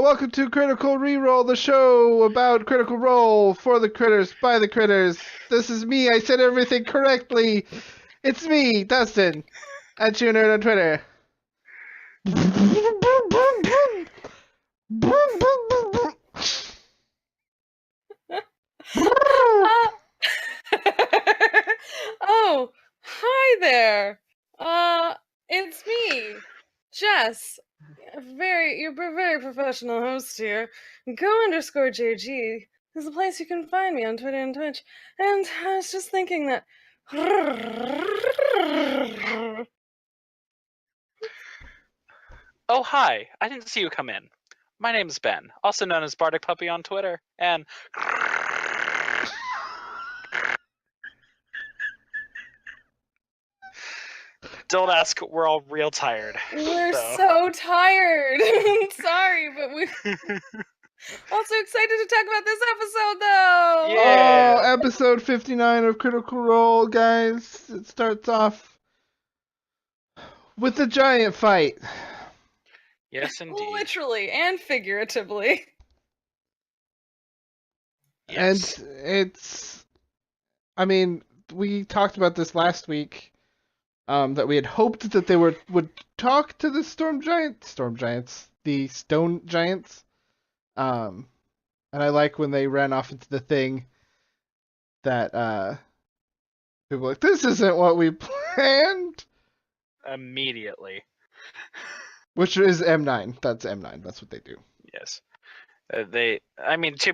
welcome to Critical Reroll, the show about Critical Role for the critters, by the critters. This is me, I said everything correctly. It's me, Dustin, at YouNerd on Twitter. Uh, oh, hi there. It's me, Jess. You're a very professional host here. Go_JG is the place you can find me on Twitter and Twitch. And I was just thinking that. Oh, hi. I didn't see you come in. My name's Ben, also known as Bardic Puppy on Twitter, and... Don't ask, we're all real tired. We're so tired. Sorry, but we're also excited to talk about this episode, though. Yeah. Oh, episode 59 of Critical Role, guys. It starts off with a giant fight. Yes, indeed. Literally and figuratively. Yes. And it's... I mean, we talked about this last week. That we had hoped that they would talk to the the stone giants. And I like when they ran off into the thing that people were like, this isn't what we planned. Immediately. Which is M9. That's M9. That's what they do. Yes. To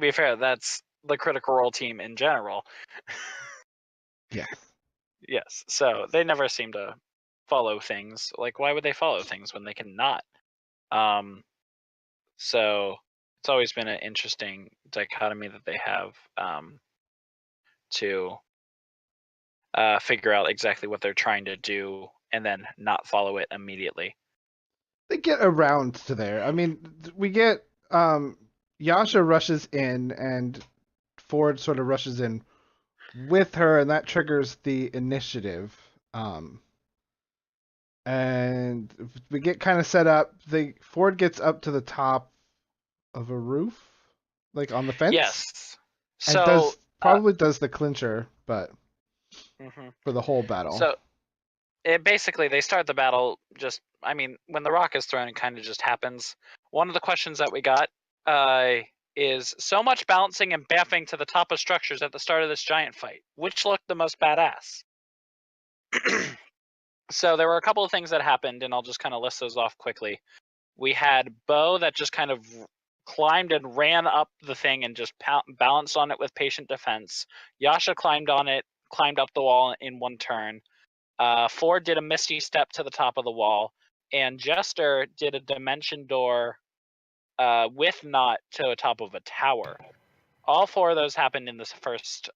be fair, that's the Critical Role team in general. Yes. Yes. So they never seem to follow things. Like, why would they follow things when they cannot? So it's always been an interesting dichotomy that they have to figure out exactly what they're trying to do and then not follow it immediately. They get around to there. I mean, we get Yasha rushes in and Ford sort of rushes in with her, and that triggers the initiative. And we get kind of set up. Ford gets up to the top of a roof, like on the fence. Yes. And So does the clincher, but for the whole battle. So basically they start the battle when the rock is thrown, it kind of just happens. One of the questions that we got is so much bouncing and baffing to the top of structures at the start of this giant fight. Which looked the most badass? So there were a couple of things that happened, and I'll just kind of list those off quickly. We had Bo that just kind of climbed and ran up the thing and just balanced on it with patient defense. Yasha climbed on it, climbed up the wall in one turn. Ford did a misty step to the top of the wall, and Jester did a dimension door with Knot to the top of a tower. All four of those happened in this first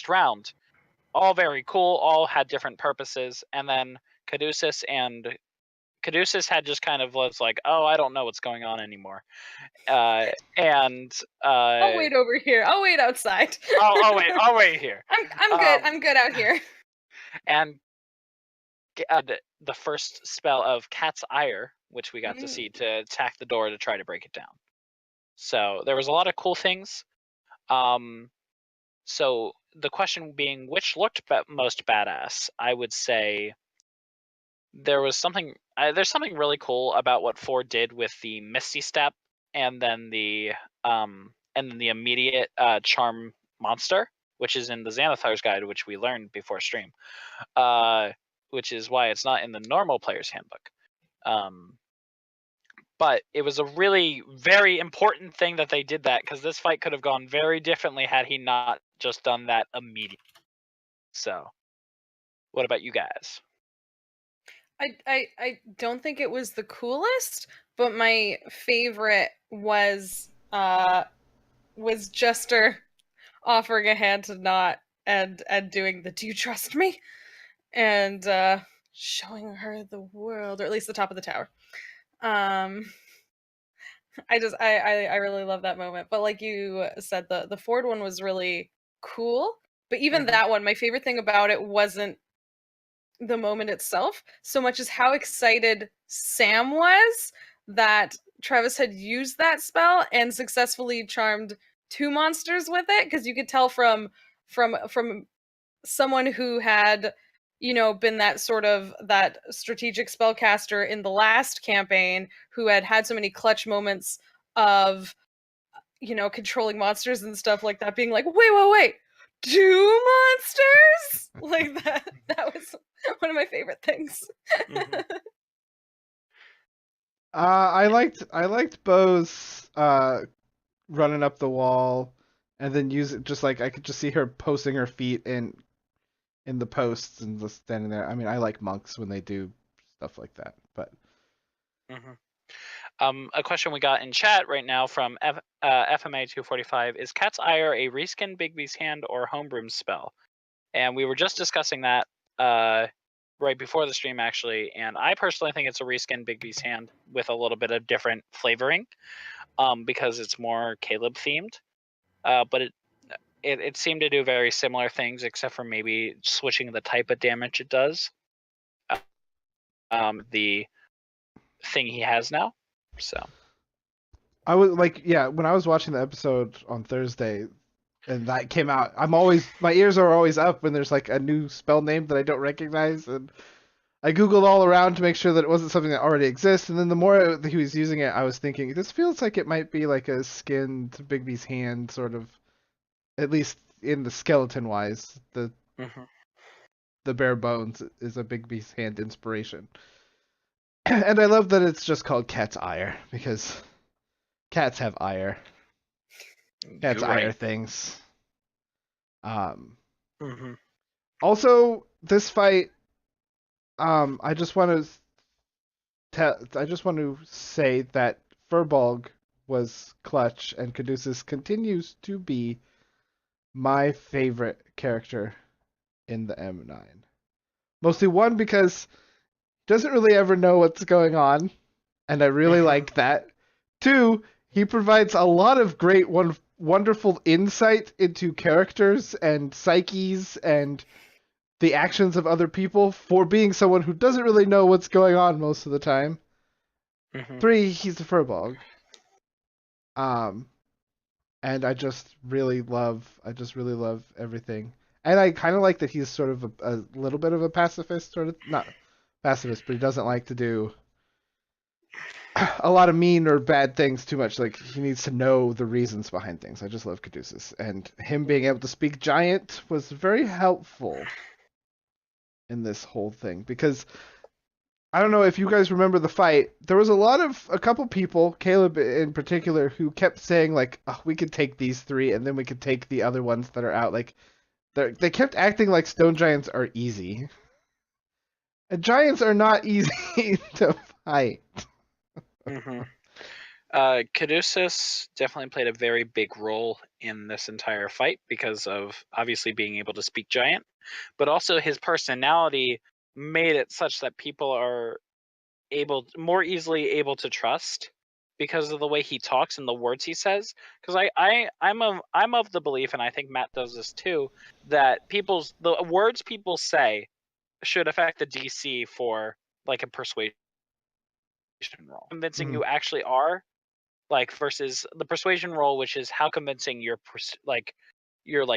round. All very cool, all had different purposes, and then Caduceus had just kind of was like, oh, I don't know what's going on anymore. I'll wait over here. I'll wait outside. I'll wait here. I'm good. I'm good out here. And the first spell of Cat's Ire, which we got to see, to attack the door to try to break it down. So there was a lot of cool things. So the question being, which looked most badass? I would say there's something really cool about what Ford did with the Misty Step and then the immediate charm monster, which is in the Xanathar's Guide, which we learned before stream, which is why it's not in the normal player's handbook. But it was a really very important thing that they did that, because this fight could have gone very differently had he not just done that immediately. So, what about you guys? I don't think it was the coolest, but my favorite was Jester offering a hand to Knot and doing the "Do you trust me?" and showing her the world, or at least the top of the tower. I really love that moment. But like you said, the Ford one was really cool. But even that one, my favorite thing about it wasn't the moment itself so much as how excited Sam was that Travis had used that spell and successfully charmed 2 monsters with it, because you could tell from someone who had, been that sort of that strategic spellcaster in the last campaign, who had so many clutch moments of, controlling monsters and stuff like that, being like, wait, 2 monsters? Like that was one of my favorite things. Mhm. I liked Bo's running up the wall and then use it, just like I could just see her posting her feet in the posts and just standing there. I mean, I like monks when they do stuff like that, but A question we got in chat right now from FMA 245 is Cat's Ire a reskin Bigby's Hand or homebrew spell? And we were just discussing that right before the stream, actually. And I personally think it's a reskin Bigby's Hand with a little bit of different flavoring, because it's more Caleb themed. But it seemed to do very similar things, except for maybe switching the type of damage it does. The thing he has now. So I was like, yeah, when I was watching the episode on Thursday and that came out, my ears are always up when there's like a new spell name that I don't recognize, and I googled all around to make sure that it wasn't something that already exists. And then the more that he was using it, I was thinking this feels like it might be like a skinned Bigby's Hand sort of, at least in the skeleton wise. The bare bones is a Bigby's Hand inspiration. And I love that it's just called Cat's Ire, because cats have ire. Cats ire things. Also, this fight, I just want to say that Furbolg was clutch, and Caduceus continues to be my favorite character in the M9. Mostly one, because he doesn't really ever know what's going on, and I really like that. 2, he provides a lot of great, wonderful insight into characters and psyches and the actions of other people for being someone who doesn't really know what's going on most of the time. 3, he's a Furbolg. And I just really love everything. And I kind of like that he's sort of a little bit of a pacifist, sort of, not pacifist, but he doesn't like to do a lot of mean or bad things too much. Like, he needs to know the reasons behind things. I just love Caduceus, and him being able to speak giant was very helpful in this whole thing, because I don't know if you guys remember the fight. There was a couple people, Caleb in particular, who kept saying like, oh, we could take these 3 and then we could take the other ones that are out. Like, they kept acting like stone giants are easy. And giants are not easy to fight. Caduceus definitely played a very big role in this entire fight because of obviously being able to speak giant, but also his personality made it such that people are more easily able to trust because of the way he talks and the words he says. Because I'm of the belief, and I think Matt does this too, that the words people say should affect the DC for like a persuasion roll. Convincing you actually are, like, versus the persuasion roll, which is how convincing you're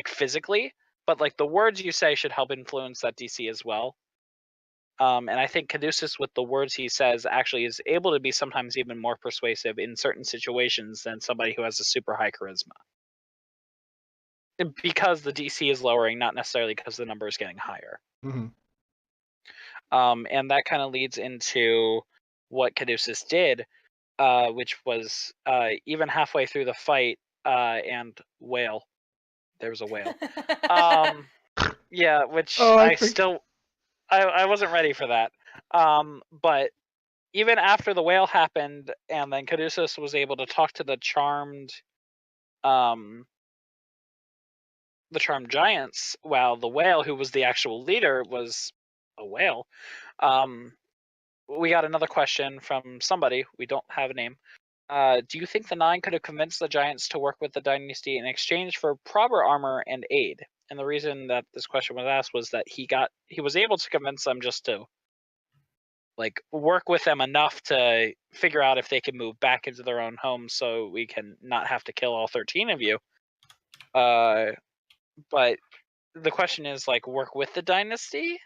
physically, but like the words you say should help influence that DC as well. And I think Caduceus, with the words he says, actually is able to be sometimes even more persuasive in certain situations than somebody who has a super high charisma. Because the DC is lowering, not necessarily because the number is getting higher. And that kind of leads into what Caduceus did, which was even halfway through the fight, and whale. There was a whale. Yeah, which I wasn't ready for that. But even after the whale happened, and then Caduceus was able to talk to the charmed giants, while the whale, who was the actual leader, was a whale. We got another question from somebody, we don't have a name. Do you think the 9 could have convinced the giants to work with the dynasty in exchange for proper armor and aid? And the reason that this question was asked was that he was able to convince them just to like work with them enough to figure out if they can move back into their own homes so we can not have to kill all 13 of you. But the question is, like, work with the dynasty?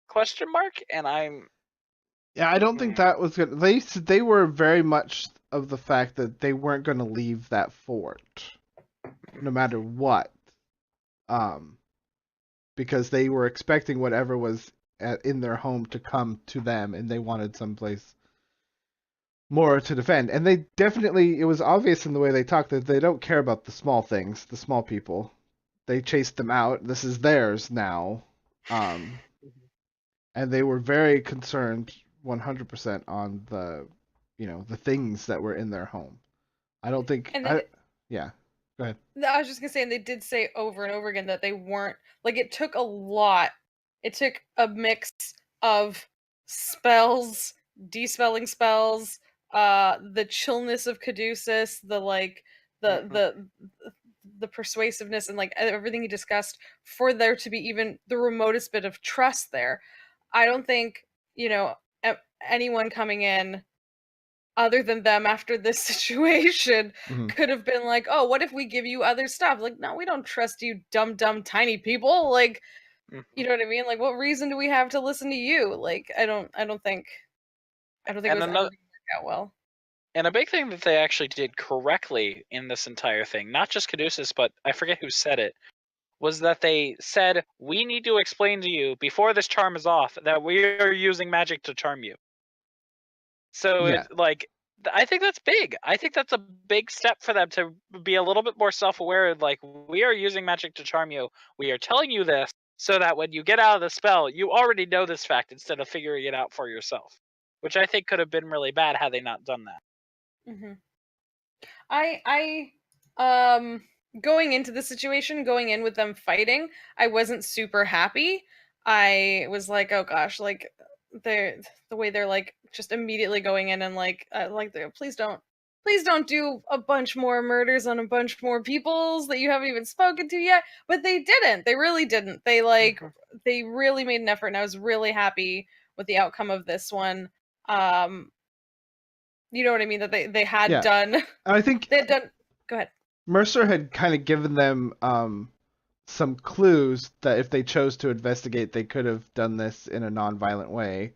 Question mark? And I'm Yeah, I don't think that was good. They were very much of the fact that they weren't going to leave that fort, no matter what, because they were expecting whatever was in their home to come to them, and they wanted someplace more to defend. And they definitely, it was obvious in the way they talked that they don't care about the small things, the small people. They chased them out. This is theirs now. And they were very concerned 100% on the, the things that were in their home. I don't think, yeah, go ahead. I was just gonna say, and they did say over and over again that they weren't, like, it took a lot. It took a mix of spells, despelling spells, the chillness of Caduceus, the persuasiveness, and like everything he discussed, for there to be even the remotest bit of trust there. I don't think, anyone coming in other than them after this situation could have been like, oh, what if we give you other stuff? Like, no, we don't trust you, dumb tiny people. Like, you know what I mean? Like, what reason do we have to listen to you? Like, I don't think it was ever going to work out well. And a big thing that they actually did correctly in this entire thing, not just Caduceus, but I forget who said it, was that they said, we need to explain to you before this charm is off that we are using magic to charm you. So Yeah. I think that's big. I think that's a big step for them to be a little bit more self-aware. Like, we are using magic to charm you. We are telling you this so that when you get out of the spell, you already know this fact instead of figuring it out for yourself, which I think could have been really bad had they not done that. Mm-hmm. Going into the situation, going in with them fighting, I wasn't super happy. I was like, oh gosh, like the way they're like just immediately going in and please don't do a bunch more murders on a bunch more peoples that you haven't even spoken to yet. But they didn't. They really didn't. They they really made an effort, and I was really happy with the outcome of this one. You know what I mean? That they had done. I think they had done. Go ahead. Mercer had kind of given them some clues that if they chose to investigate, they could have done this in a non-violent way.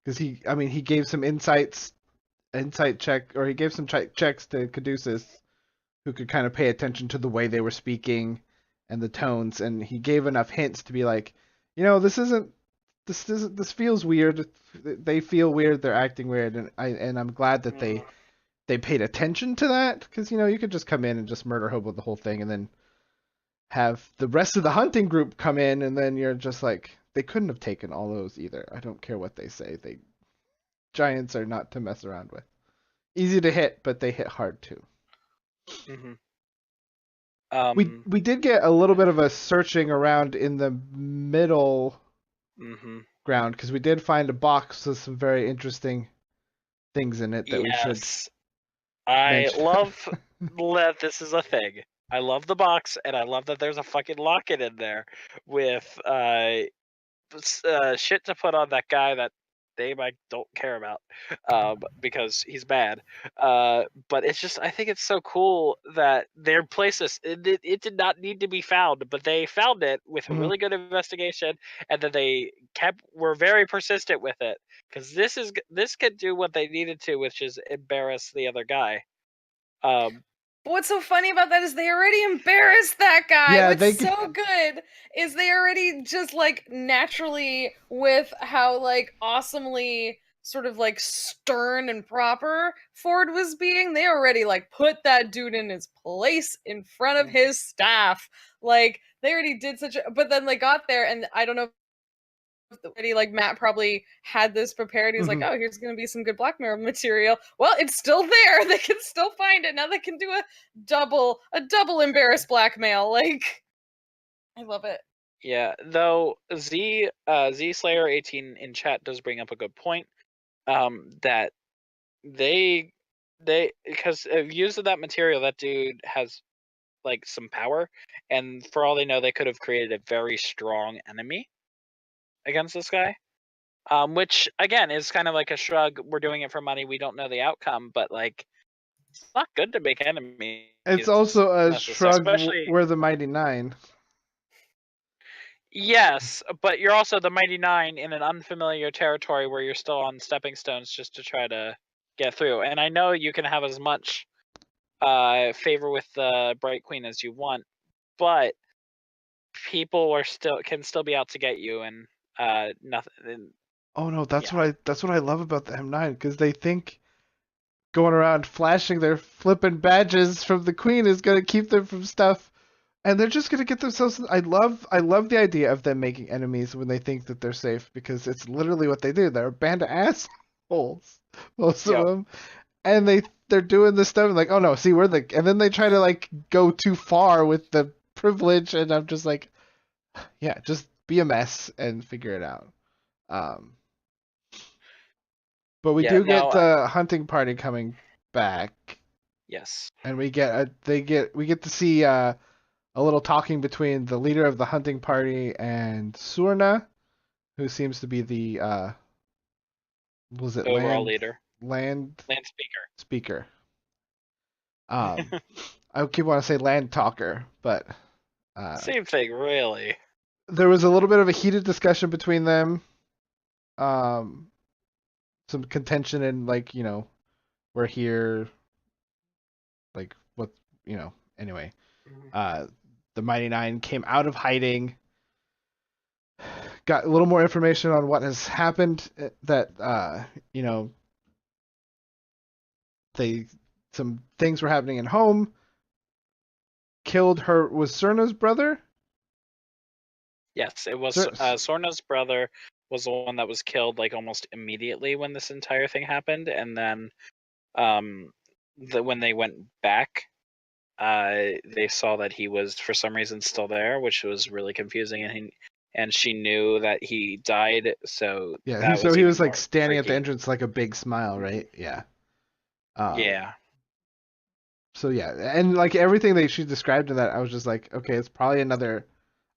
Because he gave some insight check, or he gave some checks to Caduceus, who could kind of pay attention to the way they were speaking and the tones, and he gave enough hints to be like, this feels weird. They feel weird. They're acting weird, and I'm glad that they paid attention to that, because you could just come in and just murder hobo the whole thing, and then have the rest of the hunting group come in, and then you're just like, they couldn't have taken all those either. I don't care what they say. Giants are not to mess around with. Easy to hit, but they hit hard too. We did get a little bit of a searching around in the middle ground, because we did find a box with some very interesting things in it that we should. I love that this is a thing. I love the box, and I love that there's a fucking locket in there with shit to put on that guy that I don't care about because he's bad. But it's just, I think it's so cool that their places, it did not need to be found, but they found it with a really good investigation, and then they were very persistent with it, because this could do what they needed to, which is embarrass the other guy. What's so funny about that is they already embarrassed that guy. Yeah, What's so good is they already just naturally, with how awesomely sort of stern and proper Ford was being, they already put that dude in his place in front of his staff. They already did but then they got there, and I don't know Matt probably had this prepared. He was like, oh, here's gonna be some good blackmail material. Well, it's still there. They can still find it. Now they can do a double embarrassed blackmail. I love it. Yeah, though Z Slayer 18 in chat does bring up a good point. That they because use of that material, that dude has some power, and for all they know, they could have created a very strong enemy against this guy. which again is kind of like a shrug. We're doing it for money. We don't know the outcome, but like it's not good to make enemies. It's also a shrug. Especially We're the Mighty Nine. yes, but you're also the Mighty Nine in an unfamiliar territory where you're still on stepping stones just to try to get through. And I know you can have as much favor with the Bright Queen as you want, but people can still be out to get you, and nothing. Oh no, that's what I love about the M9, because they think going around flashing their flippin' badges from the Queen is gonna keep them from stuff, and they're just gonna get themselves. I love the idea of them making enemies when they think that they're safe, because it's literally what they do. They're a band of assholes, most of them, and they're doing this stuff and like, oh no, see we're the, and then they try to like go too far with the privilege, and I'm just like, yeah, just be a mess and figure it out. But we do get the hunting party coming back. Yes. And we get to see a little talking between the leader of the hunting party and Surna, who seems to be the was it overall leader? Land speaker. I keep wanting to say land talker, but same thing, really. There was a little bit of a heated discussion between them. Some contention and like, you know, we're here, like what, you know, anyway. The Mighty Nine came out of hiding, got a little more information on what has happened, that you know, some things were happening at home. Killed her, was Cerna's brother? Yes, it was Sorna's brother was the one that was killed like almost immediately when this entire thing happened, and then when they went back, they saw that he was for some reason still there, which was really confusing, and she knew that he died, so yeah, so he was like standing at the entrance like a big smile, right? Yeah. Yeah. So yeah, and like everything that she described in that, I was just like, okay, it's probably another.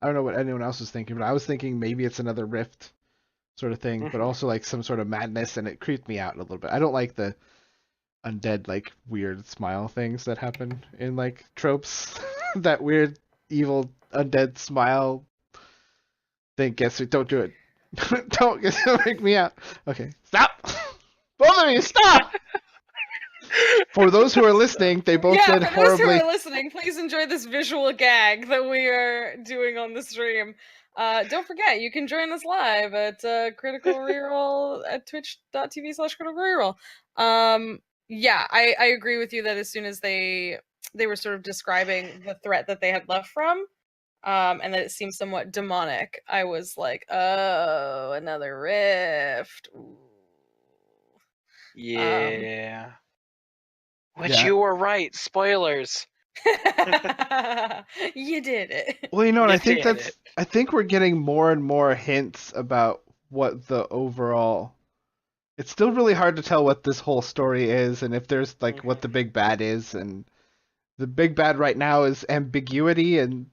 I don't know what anyone else was thinking, but I was thinking maybe it's another rift sort of thing, but also like some sort of madness, and it creeped me out a little bit. I don't like the undead like weird smile things that happen in like tropes. That weird evil undead smile thing gets me. Don't do it. Don't make me out. Okay, stop. Both of you, stop. For those who are listening, they both did horribly. For those who are listening, please enjoy this visual gag that we are doing on the stream. Don't forget, you can join us live at Critical Reroll at twitch.tv/Critical Reroll. Yeah, I agree with you that as soon as they were sort of describing the threat that they had left from, and that it seemed somewhat demonic, I was like, oh, another rift. Ooh. Yeah. Which you were right. Spoilers. You did it. Well, you know, and I think we're getting more and more hints about what the overall. It's still really hard to tell what this whole story is, and if there's like what the big bad is, and the big bad right now is ambiguity and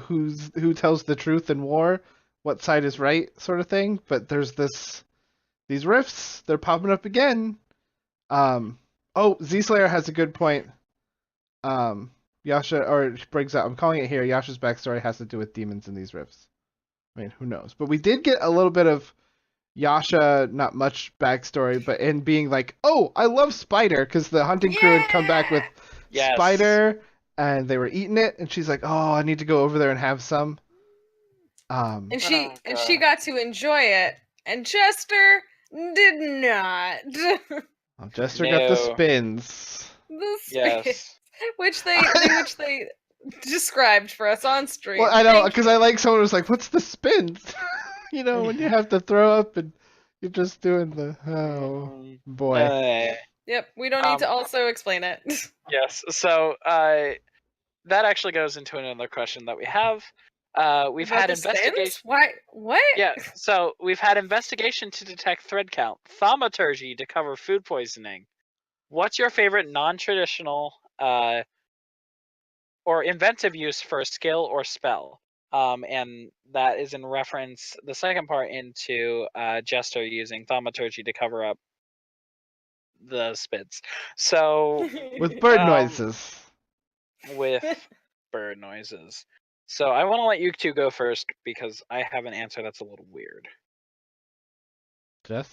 who tells the truth in war, what side is right, sort of thing. But there's these rifts, they're popping up again. Oh, Z-Slayer has a good point. Yasha, or brings up, I'm calling it here, Yasha's backstory has to do with demons in these rifts. I mean, who knows? But we did get a little bit of Yasha, not much backstory, but in being like, oh, I love Spider, because the hunting crew had come back with Spider, and they were eating it, and she's like, oh, I need to go over there and have some. And she got to enjoy it, and Jester did not. Oh, Jester got the spins. The spins, which they described for us on stream. Well, I know, because I like someone who's like, what's the spins? You know, when you have to throw up and you're just doing the, oh, boy. Yep, we don't need to also explain it. Yes, so that actually goes into another question that we have. We've had investigation. Why? What? Yeah, so we've had investigation to detect thread count, thaumaturgy to cover food poisoning. What's your favorite non-traditional or inventive use for a skill or spell? And that is in reference, the second part, into Jester using thaumaturgy to cover up the spits. So With bird um, noises. with bird noises. So I want to let you two go first because I have an answer that's a little weird. Jess?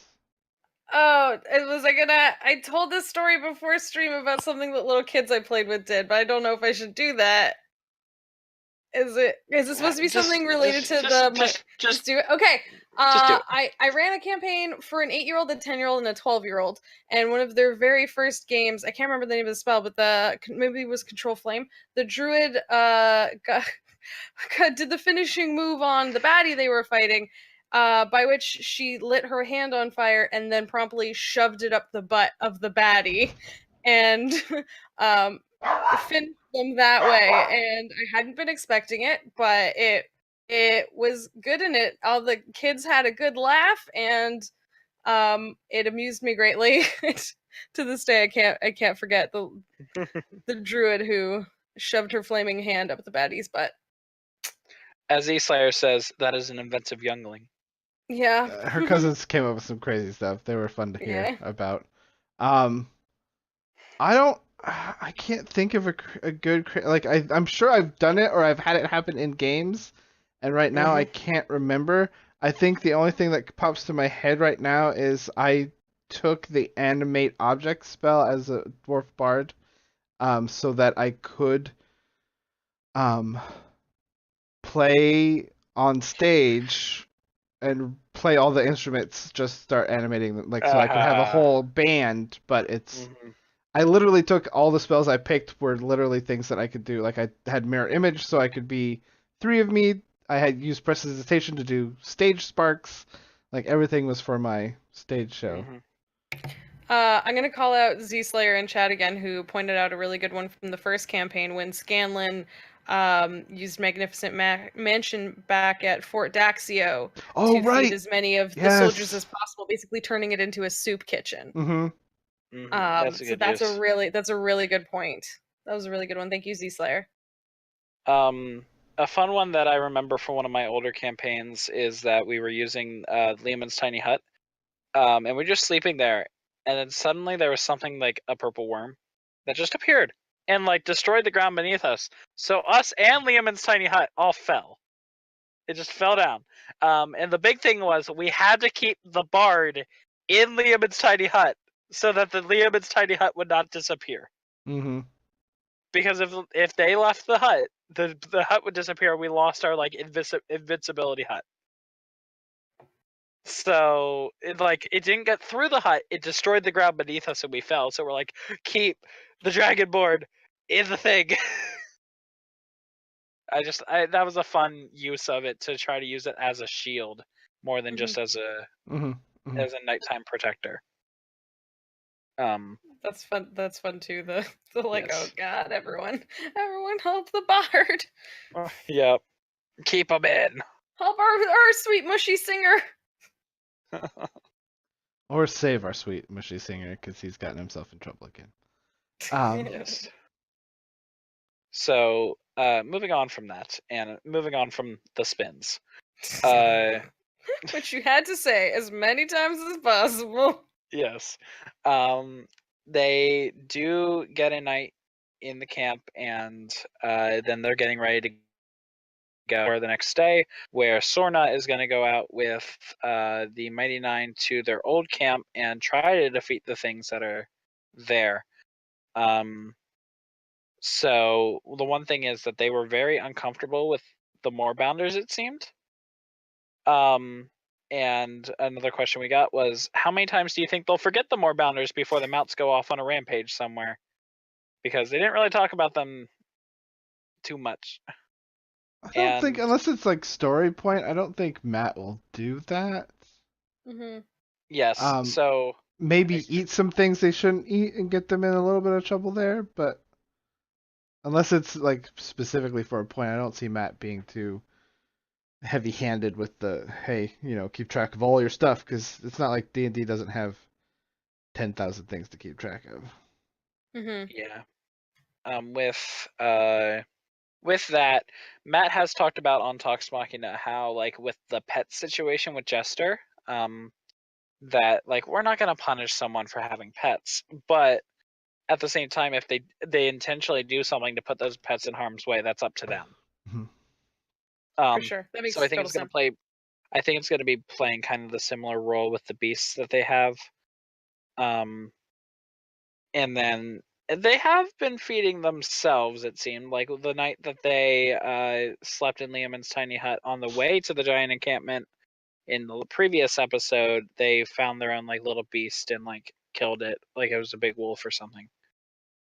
Oh, I told this story before stream about something that little kids I played with did, but I don't know if I should do that. Is it supposed to be something related to just do it? Okay. Just do it. I ran a campaign for an 8-year-old, a 10-year-old, and a 12-year-old, and one of their very first games, I can't remember the name of the spell, but maybe it was Control Flame. The druid did the finishing move on the baddie they were fighting, by which she lit her hand on fire and then promptly shoved it up the butt of the baddie, and finished them that way. And I hadn't been expecting it, but it was good, and all the kids had a good laugh, and it amused me greatly. To this day, I can't forget the druid who shoved her flaming hand up the baddie's butt. As E-Slayer says, that is an inventive youngling. Yeah. Her cousins came up with some crazy stuff. They were fun to hear about. I can't think of a good, like, I'm sure I've done it or I've had it happen in games, and right now I can't remember. I think the only thing that pops to my head right now is I took the animate object spell as a dwarf bard, so that I could play on stage and play all the instruments, just start animating them, like, so I could have a whole band, but it's I literally took all the spells I picked were literally things that I could do. Like, I had mirror image, so I could be 3 of me. I had used prestidigitation to do stage sparks. Like, everything was for my stage show. I'm gonna call out Z Slayer in chat again, who pointed out a really good one from the first campaign when Scanlan used Magnificent Mansion back at Fort Daxio to feed as many of the soldiers as possible, basically turning it into a soup kitchen. That's a really good point. That was a really good one. Thank you, Z Slayer. A fun one that I remember from one of my older campaigns is that we were using Lehman's tiny hut, and we're just sleeping there, and then suddenly there was something like a purple worm that just appeared and like destroyed the ground beneath us. So us and Lehman's tiny hut all fell. It just fell down. And the big thing was we had to keep the bard in Lehman's tiny hut so that the Lehman's tiny hut would not disappear. Because if they left the hut, the hut would disappear. We lost our like invincibility hut. So it didn't get through the hut. It destroyed the ground beneath us, and we fell. So we're like, keep the dragon board in the thing. That was a fun use of it, to try to use it as a shield more than just as a nighttime protector. That's fun. That's fun too. The like, yes. Oh god, everyone help the bard. Yep, keep him in. Help our sweet mushy singer. Or save our sweet mushy singer, because he's gotten himself in trouble again. Yes. So, moving on from that, and moving on from the spins. Which you had to say as many times as possible. Yes. They do get a night in the camp, and then they're getting ready to go for the next day, where Sorna is going to go out with the Mighty Nine to their old camp and try to defeat the things that are there. So the one thing is that they were very uncomfortable with the Moorbounders, it seemed. And another question we got was, how many times do you think they'll forget the Moorbounders before the Mounts go off on a rampage somewhere? Because they didn't really talk about them too much. I don't think, unless it's like story point, I don't think Matt will do that. Yes, so maybe eat some things they shouldn't eat and get them in a little bit of trouble there, but unless it's like specifically for a point, I don't see Matt being too heavy-handed with the, hey, keep track of all your stuff, because it's not like D&D doesn't have 10,000 things to keep track of. Yeah. With with that, Matt has talked about on Talks Machina how, like, with the pet situation with Jester, that, like, we're not going to punish someone for having pets, but at the same time, if they intentionally do something to put those pets in harm's way, that's up to them. Mhm. For sure. That makes So I think total it's going sense. to play. I think it's going to be playing kind of the similar role with the beasts that they have. And then they have been feeding themselves, it seemed. Like the night that they slept in Liamon's tiny hut on the way to the giant encampment in the previous episode, they found their own like little beast and like killed it, like it was a big wolf or something.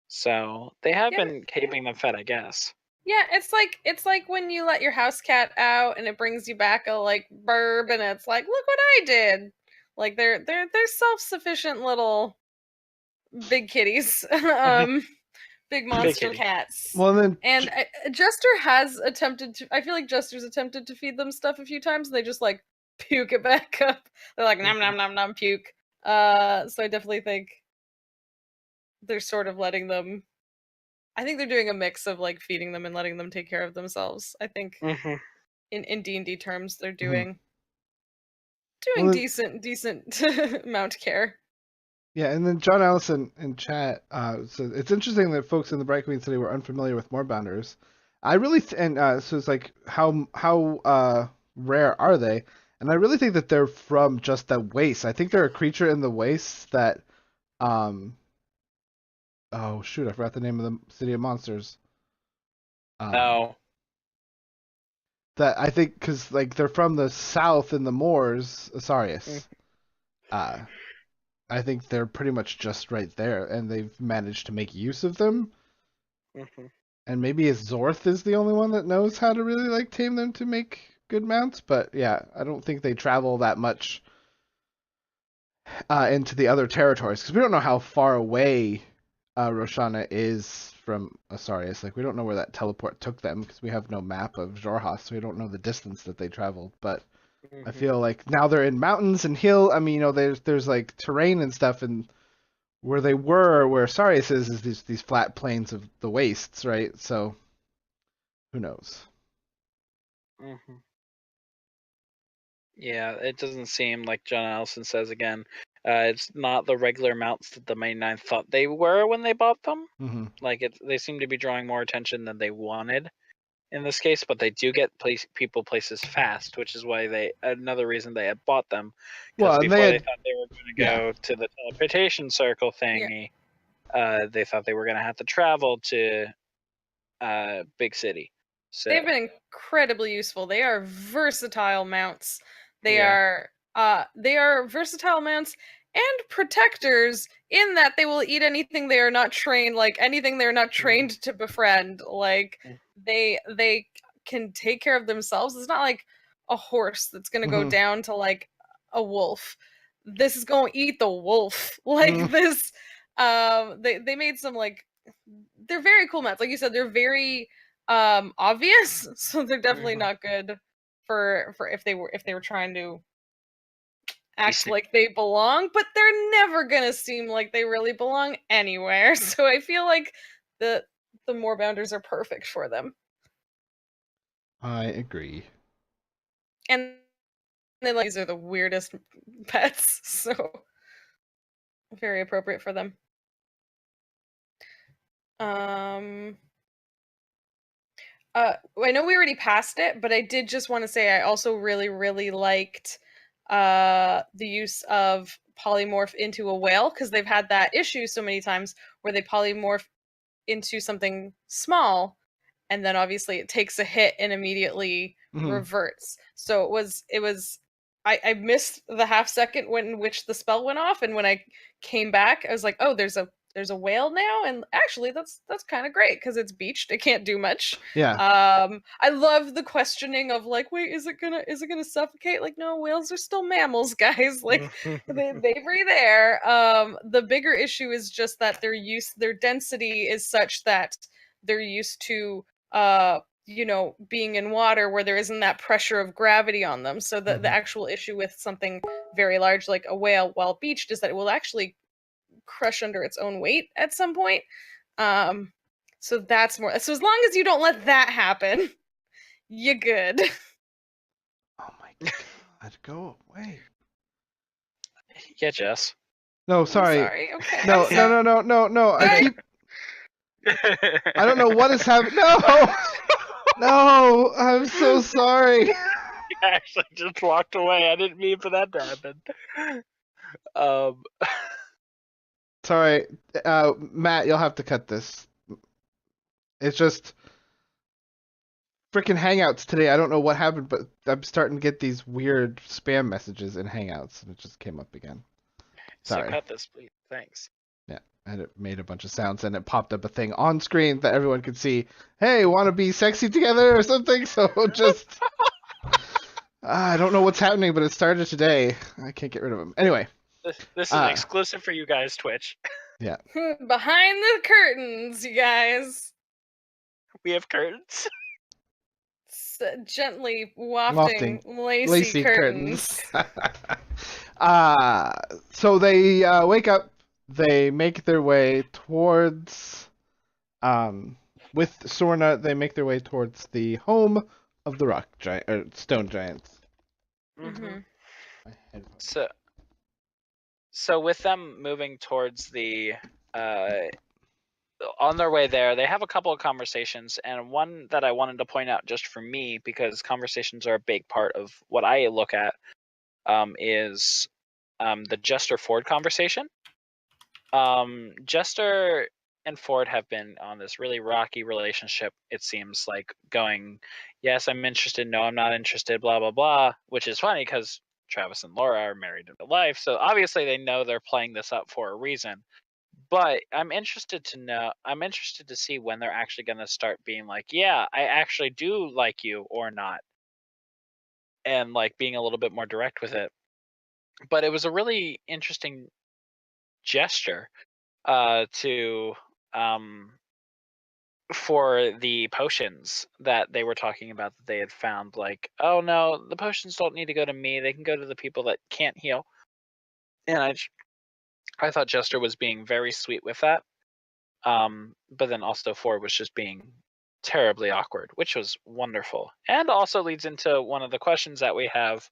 So they have Yeah. been keeping them fed, I guess. Yeah, it's like when you let your house cat out and it brings you back a like burb and it's like, look what I did. Like they're self-sufficient little big kitties. Big monster kitty. cats. Well, then And Jester has attempted to I feel like Jester's attempted to feed them stuff a few times and they just like puke it back up. They're like nom nom nom nom puke. So I definitely think they're sort of letting them I think they're doing a mix of like feeding them and letting them take care of themselves. I think Mm-hmm. in D&D terms they're Mhm. doing Well, then, decent amount care. yeah, and then John Allison in chat says it's interesting that folks in the Bright Queen City were unfamiliar with Moorbounders. I really so it's like how rare are they? And I really think that they're from just the wastes. I think they're a creature in the wastes that um oh shoot, I forgot the name of the City of Monsters. Oh. That I think because like they're from the south in the moors, Asarius. Uh, I think they're pretty much just right there, and they've managed to make use of them. Mm-hmm. And maybe Zorth is the only one that knows how to really like tame them to make good mounts. But yeah, I don't think they travel that much into the other territories because we don't know how far away Roshana is from Asarius. Like we don't know where that teleport took them because we have no map of Xhorhas, so we don't know the distance that they traveled. But I Mm-hmm. feel like now they're in mountains and hill. I mean, you know, there's like terrain and stuff, and where they were, where Sarius is these flat plains of the wastes, right? So who knows? Mm-hmm. Yeah, it doesn't seem like John Allison says again. It's not the regular mounts that the Main Nine thought they were when they bought them. Mm-hmm. Like they seem to be drawing more attention than they wanted in this case, but they do get people places fast, which is why another reason they had bought them, because Well, and they before they had thought they were going to yeah, go to the teleportation circle Yeah. thingy, they thought they were going to have to travel to big city. So They've been incredibly useful. They are versatile mounts. They yeah. are versatile mounts and protectors in that they will eat anything they are not trained anything they're not trained to befriend. Like they can take care of themselves. It's not like a horse that's going to go mm-hmm. down to like a wolf. This is going to eat the wolf. Like Mm-hmm. this they made some like they're very cool mounts. Like you said, they're very obvious, so they're definitely Mhm. not good for if they were trying to act see. like they belong, but they're never gonna seem like they really belong anywhere. So I feel like the Moorbounders are perfect for them. I agree. And then like these are the weirdest pets, so very appropriate for them. I know we already passed it, but I did just want to say I also really, really liked the use of polymorph into a whale because they've had that issue so many times where they polymorph into something small and then obviously it takes a hit and immediately Mm-hmm. reverts. So it was I missed the half second when which the spell went off, and when I came back, I was like, oh, there's a whale now, and actually that's kind of great because it's beached, it can't do much. Yeah. I love the questioning of like, wait, is it gonna suffocate? Like, no, whales are still mammals, guys. Like they breathe air. The bigger issue is just that their density is such that they're used to being in water where there isn't that pressure of gravity on them. So the actual issue with something very large like a whale while beached is that it will actually crush under its own weight at some point. So that's more. So as long as you don't let that happen, you're good. Oh my god, go away. Yeah, Jess. No, I'm sorry. sorry. Okay. No, I'm sorry. no. I Sorry. keep. I don't know what is happening. No, no. I'm so sorry. I actually just walked away. I didn't mean for that to happen. Um, Sorry, Matt. You'll have to cut this. It's just freaking Hangouts today. I don't know what happened, but I'm starting to get these weird spam messages in Hangouts, and it just came up again. so Sorry. cut this, please. Thanks. Yeah, and it made a bunch of sounds, and it popped up a thing on screen that everyone could see. Hey, want to be sexy together or something? So just, I don't know what's happening, but it started today. I can't get rid of them. Anyway, This is exclusive for you guys, Twitch. yeah. Behind the curtains, you guys. We have curtains. Gently wafting lacy curtains. So they wake up. They make their way towards, with Sorna. They make their way towards the home of the rock giant, or stone giants. Mm-hmm. So with them moving towards the on their way there, they have a couple of conversations, and one that I wanted to point out just for me, because conversations are a big part of what I look at, is the Jester Ford conversation. Jester and Ford have been on this really rocky relationship, it seems like, going, yes, I'm interested, no, I'm not interested, blah, blah, blah, which is funny because Travis and Laura are married in real life, so obviously they know they're playing this up for a reason. But I'm interested to see when they're actually going to start being like, yeah, I actually do like you or not. And like being a little bit more direct with it. But it was a really interesting gesture to for the potions that they were talking about that they had found. Like, oh no, the potions don't need to go to me. They can go to the people that can't heal. And I thought Jester was being very sweet with that. But then also Ford was just being terribly awkward, which was wonderful. And also leads into one of the questions that we have.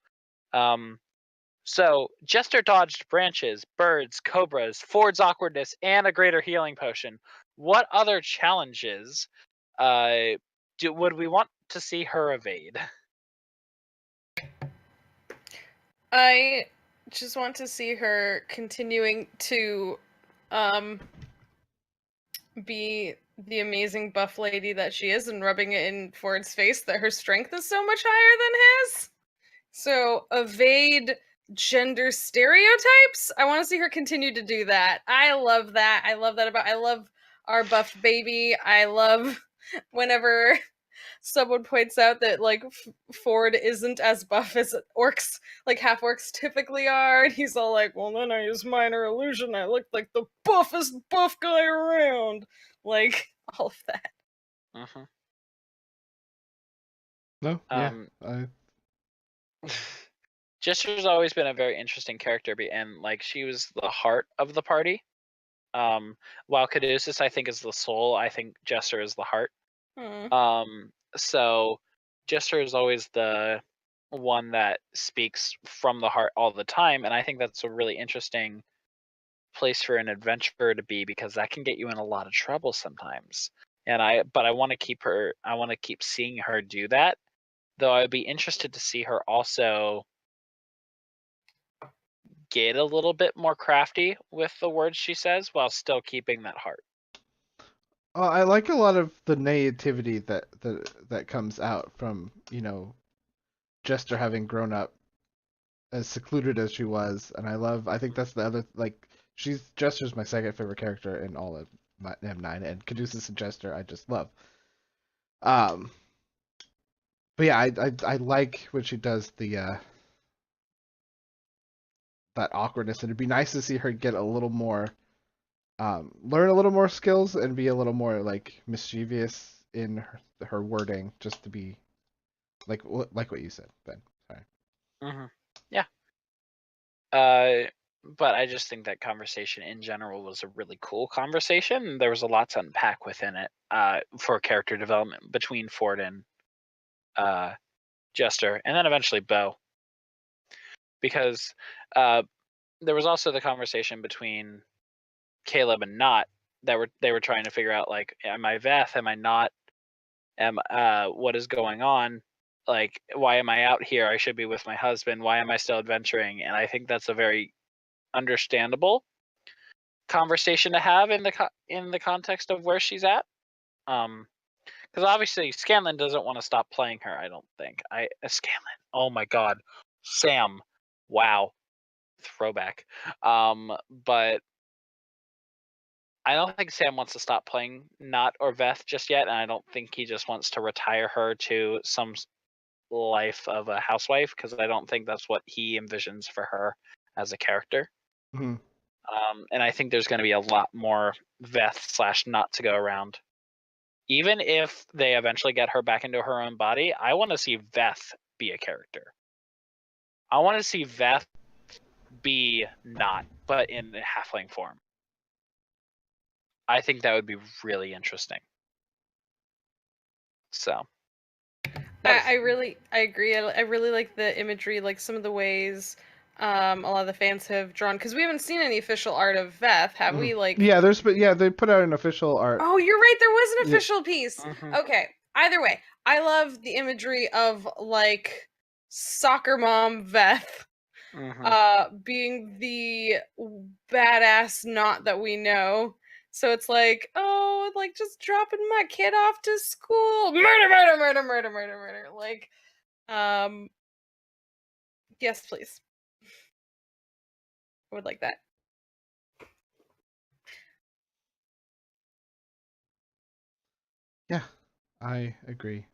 So Jester dodged branches, birds, cobras, Ford's awkwardness, and a greater healing potion. What other challenges would we want to see her evade? I just want to see her continuing to be the amazing buff lady that she is and rubbing it in Ford's face that her strength is so much higher than his. So evade gender stereotypes. I want to see her continue to do that. I love that. I love our buff baby. I love whenever someone points out that like Ford isn't as buff as orcs, like half orcs typically are, and he's all like, "Well, then I use minor illusion. I look like the buffest buff guy around." Like all of that. Mm-hmm. No, yeah. Jester's always been a very interesting character, and like she was the heart of the party. While Caduceus, I think, is the soul, I think Jester is the heart. So Jester is always the one that speaks from the heart all the time, and I think that's a really interesting place for an adventurer to be, because that can get you in a lot of trouble sometimes. But I want to keep seeing her do that, though I'd be interested to see her also get a little bit more crafty with the words she says while still keeping that heart. I like a lot of the naivety that comes out from, Jester having grown up as secluded as she was, and I think that's the other, like, Jester's my second favorite character in all of M9, and Caduceus and Jester I just love. But yeah, I like when she does the that awkwardness, and it'd be nice to see her get a little more, learn a little more skills and be a little more like mischievous in her wording, just to be like what you said, Ben. Sorry. Mm-hmm. Yeah. but I just think that conversation in general was a really cool conversation. And there was a lot to unpack within it for character development between Ford and Jester, and then eventually Bo. Because there was also the conversation between Caleb and Not that they were trying to figure out, like, am I Veth? Am I not? What is going on? Like, why am I out here? I should be with my husband. Why am I still adventuring? And I think that's a very understandable conversation to have in the context of where she's at. Because obviously Scanlan doesn't want to stop playing her. I don't think. Scanlan. Oh my God, Sam. Wow, throwback. But I don't think Sam wants to stop playing Not or Veth just yet, and I don't think he just wants to retire her to some life of a housewife, because I don't think that's what he envisions for her as a character. Mm-hmm. And I think there's going to be a lot more Veth / Not to go around. Even if they eventually get her back into her own body, I want to see Veth be a character. I want to see Veth be Not, but in halfling form. I think that would be really interesting. So I agree. I really like the imagery, like some of the ways a lot of the fans have drawn, because we haven't seen any official art of Veth, have we? Like, Yeah, they put out an official art. oh, you're right, there was an official piece. Mhm. Okay, either way, I love the imagery of, like, soccer mom Veth being the badass Not that we know. So it's like, oh, like, just dropping my kid off to school, murder. Like, yes, please. I would like that. Yeah, I agree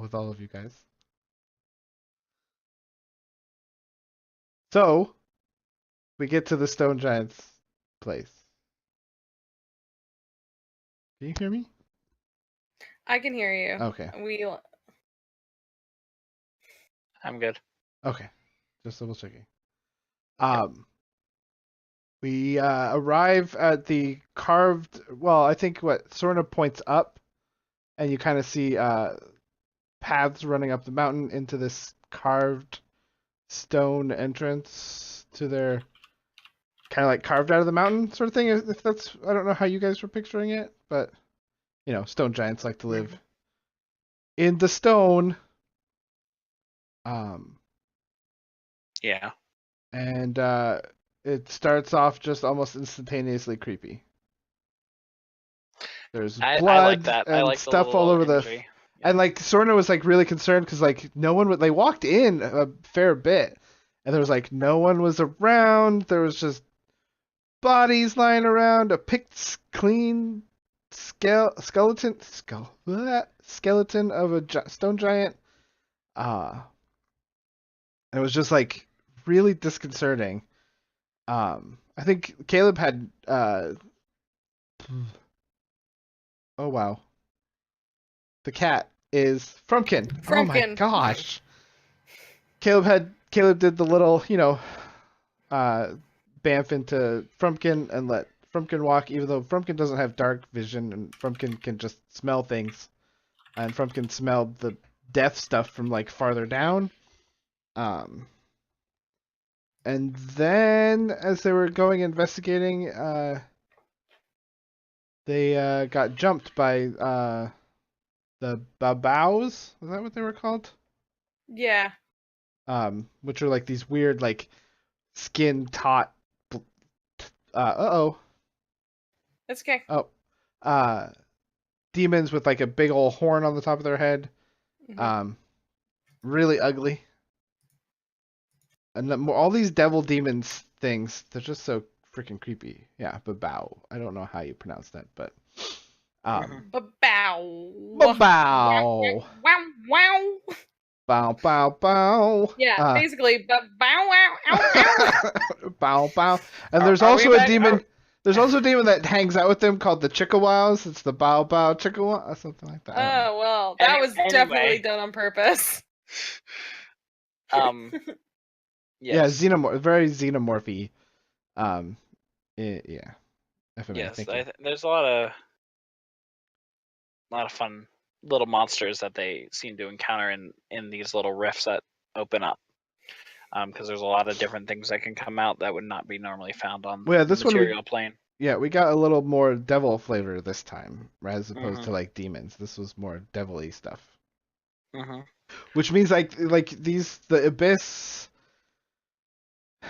with all of you guys. So, we get to the Stone Giant's place. Can you hear me? I can hear you. Okay. I'm good. Okay. Just double checking. We arrive at the carved. Well, I think what Sorna points up, and you kind of see paths running up the mountain into this carved stone entrance to their kind of like carved out of the mountain sort of thing. If that's, I don't know how you guys were picturing it, but stone giants like to live in the stone. Yeah. And it starts off just almost instantaneously creepy. There's blood I like that. and I like stuff the all over imagery. and like Sorna was like really concerned because like no one would. They walked in a fair bit, and there was like no one was around. There was just bodies lying around, a picked clean skeleton of a stone giant. It was just like really disconcerting. I think Caleb had oh wow. The cat is Frumpkin. Oh my Frumpkin. gosh. Caleb did the little, bamf into Frumpkin and let Frumpkin walk, even though Frumpkin doesn't have dark vision and Frumpkin can just smell things. And Frumpkin smelled the death stuff from like farther down. And then as they were going investigating, they got jumped by the babaus. Is that what they were called? Yeah. Which are like these weird like skin taut. That's okay. Demons with like a big old horn on the top of their head. Really ugly. And all these devil demons things, they're just so freaking creepy. Yeah, babao. I don't know how you pronounce that, but Babow. Babow. Wow. Bow bow bow. Yeah, basically bow wow ow. Bow bow. And there's also a demon. There's also a demon that hangs out with them called the Chickawows. It's the Bow Bow Chickawow or something like that. Oh well, that was definitely done on purpose. Yeah, very xenomorphy. Um, yeah, FMA. Yes, Thank you. there's a lot of fun little monsters that they seem to encounter in these little rifts that open up. Because there's a lot of different things that can come out that would not be normally found on Well, yeah, the this one material plane. we got a little more devil flavor this time, as opposed Mhm. to like demons. This was more devil-y stuff, Mhm. which means like the abyss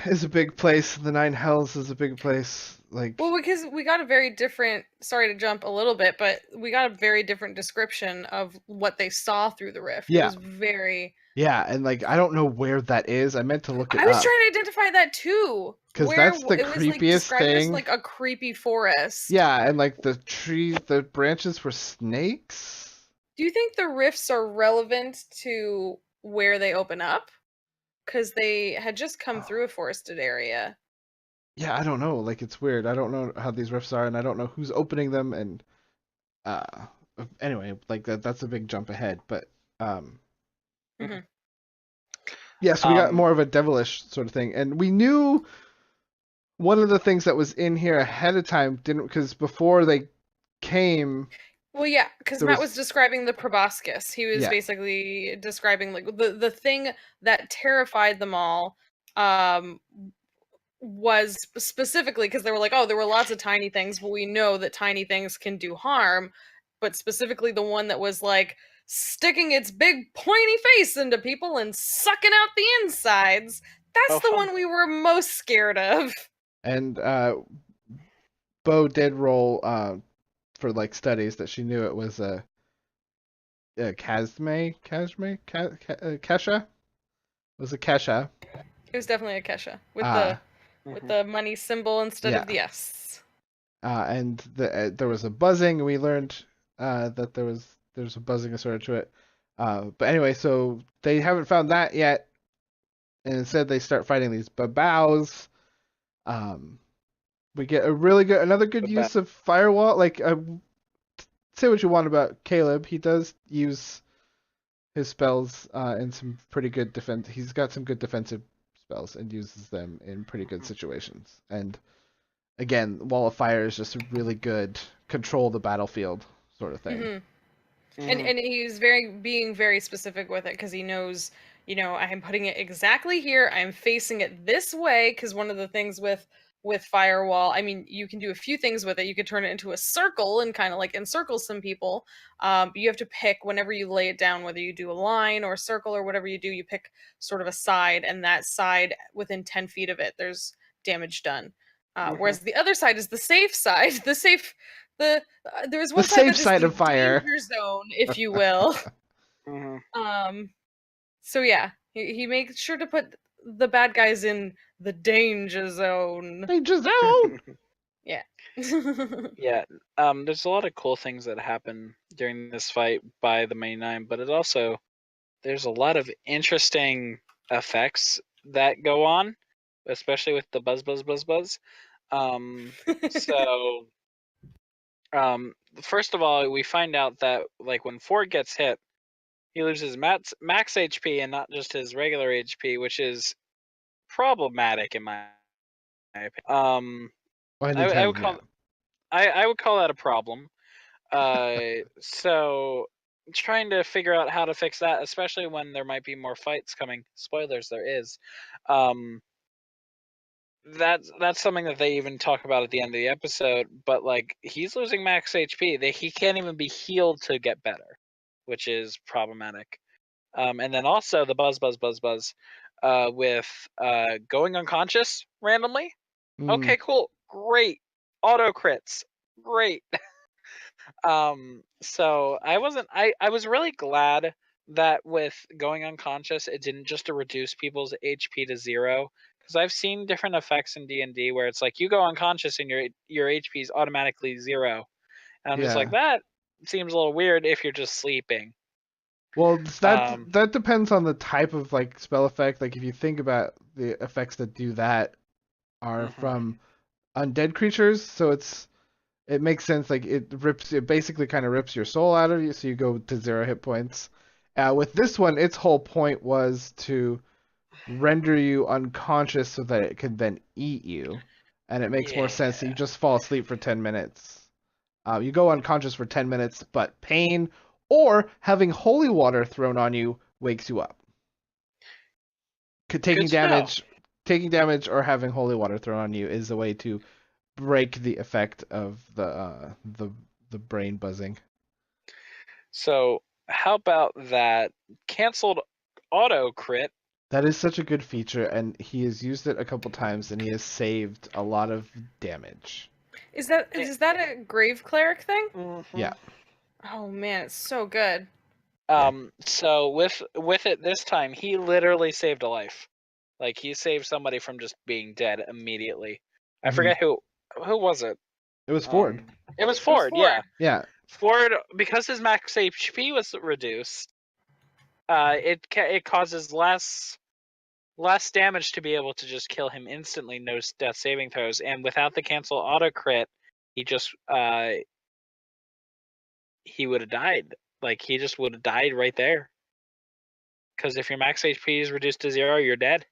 is a big place. The Nine Hells is a big place. Like, Well, because we got a very different, sorry to jump a little bit, but we got a very different description of what they saw through the rift. It yeah, was very. yeah, and like I don't know where that is. I meant to look it I was up trying to identify that too. because Where that's the it was like creepiest described as thing. like a creepy forest. Yeah, and like the trees, the branches were snakes. Do you think the rifts are relevant to where they open up? Because they had just come through a forested area. Yeah, I don't know. Like it's weird. I don't know how these rifts are, and I don't know who's opening them. And uh, anyway, like that's a big jump ahead. But um, Hmm. yeah, so we got Um, more of a devilish sort of thing, and we knew one of the things that was in here ahead of time didn't because before they came, Well, yeah, because there Matt was was describing the proboscis. He was yeah, basically describing like the thing that terrified them all. Um, was specifically because they were like, oh, there were lots of tiny things, but we know that tiny things can do harm. But specifically, the one that was like sticking its big pointy face into people and sucking out the insides. That's oh, the fun. one we were most scared of. and Bo did roll for like studies that she knew it was Kesha was a Kesha. It was definitely a Kesha Uh, with Mhm. the money symbol instead yeah. of the S. And there was a buzzing, and we learned that there's a buzzing assorted to it. But anyway, so they haven't found that yet, and instead they start fighting these babaus. Um, we get a really good, another good But use of firewall. Like, say what you want about Caleb, he does use his spells in some pretty good defense. He's got some good defensive spells and uses them in pretty good situations. And again, Wall of Fire is just a really good control the battlefield sort of thing. Hmm. Mhm. And he's being very specific with it because he knows, I'm putting it exactly here. I'm facing it this way because one of the things with firewall, I mean, you can do a few things with it. You could turn it into a circle and kind of like encircle some people. But you have to pick whenever you lay it down, whether you do a line or a circle or whatever you do, you pick sort of a side, and that side within 10 feet of it, there's damage done. Mhm. Whereas the other side is the safe side. The there's The one side safe that is side the of fire. danger zone, if you will. Mhm. Um, so yeah, he makes sure to put the bad guys in the danger zone. Danger zone. Yeah. Yeah. There's a lot of cool things that happen during this fight by the main nine, but there's a lot of interesting effects that go on, especially with the buzz, buzz, buzz, buzz. So, first of all, we find out that like when Ford gets hit, he loses max HP and not just his regular HP, which is problematic in my opinion. I need I would him, yeah. call I would call that a problem. So trying to figure out how to fix that, especially when there might be more fights coming. Spoilers, there is. Um, that's something that they even talk about at the end of the episode. But like he's losing max HP, he can't even be healed to get better, which is problematic. And then also the buzz, buzz, buzz, buzz, with going unconscious randomly. Mm, Okay, cool, great, auto crits, great. So I was really glad that with going unconscious, it didn't just to reduce people's HP to 0. Because I've seen different effects in D&D where it's like you go unconscious and your HP is automatically 0, and I'm just like yeah. that seems a little weird if you're just sleeping. Well, Um, that depends on the type of like spell effect. Like if you think about the effects that do that are mhm, from undead creatures, so it makes sense. Like it basically kind of rips your soul out of you, so you go to 0 hit points. With this one, its whole point was to render you unconscious so that it could then eat you. and it makes more sense that you just fall asleep for 10 minutes. You go unconscious for 10 minutes, but pain or having holy water thrown on you wakes you up. Taking damage or having holy water thrown on you is a way to break the effect of the brain buzzing. So how about that canceled auto crit? That is such a good feature, and he has used it a couple times, and he has saved a lot of damage. Is that a grave cleric thing? Mm-hmm. Yeah. Oh man, it's so good. So with it this time, he literally saved a life. Like he saved somebody from just being dead immediately. I forget who was it. It was Ford. It was Ford. Yeah. Yeah. Ford, because his max HP was reduced, it causes less damage to be able to just kill him instantly, no death saving throws, and without the cancel auto crit, he just he would have died. Like he just would have died right there. Because if your max HP is reduced to 0, you're dead.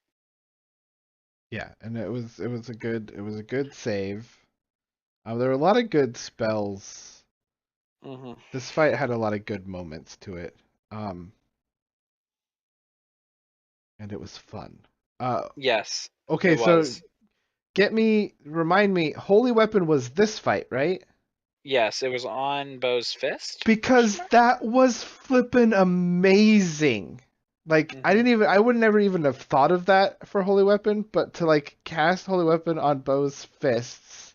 Yeah, and it was a good save. There were a lot of good spells. Mm-hmm. This fight had a lot of good moments to it. And it was fun. Yes. Okay, so remind me, Holy Weapon was this fight, right? Yes, it was on Bo's fist. Because that was flippin' amazing. Like I would never even have thought of that for Holy Weapon, but to like cast Holy Weapon on Bo's fists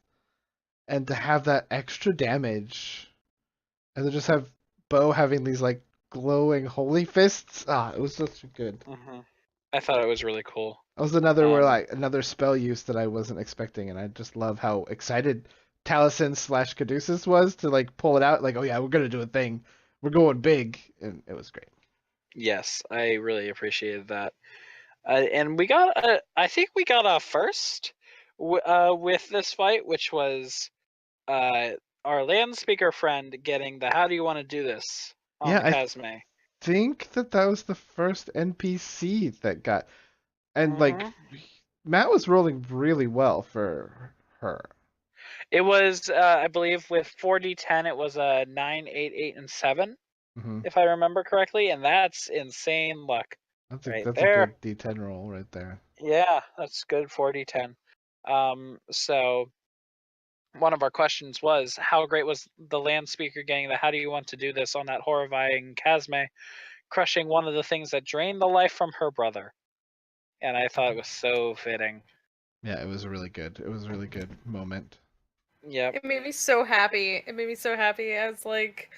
and to have that extra damage and to just have Bo having these like glowing holy fists, it was such good. I thought it was really cool. That was another spell use that I wasn't expecting, and I just love how excited Taliesin / Caduceus was to like pull it out, like, oh yeah, we're gonna do a thing, we're going big, and it was great. Yes, I really appreciated that, and we got I think we got a first with this fight, which was our land speaker friend getting the "How do you want to do this?" on the Casme. I think that was the first NPC that got, and like Matt was rolling really well for her. It was, I believe, with 4d10, it was a 9, 8, 8, and 7, if I remember correctly, and that's insane luck. That's a good D10 roll right there. Yeah, that's good 4d10. So one of our questions was, how great was the land speaker getting the "How do you want to do this" on that horrifying Casme, crushing one of the things that drained the life from her brother. And I thought it was so fitting. Yeah, it was really good. It was a really good moment. Yeah. It made me so happy. As like,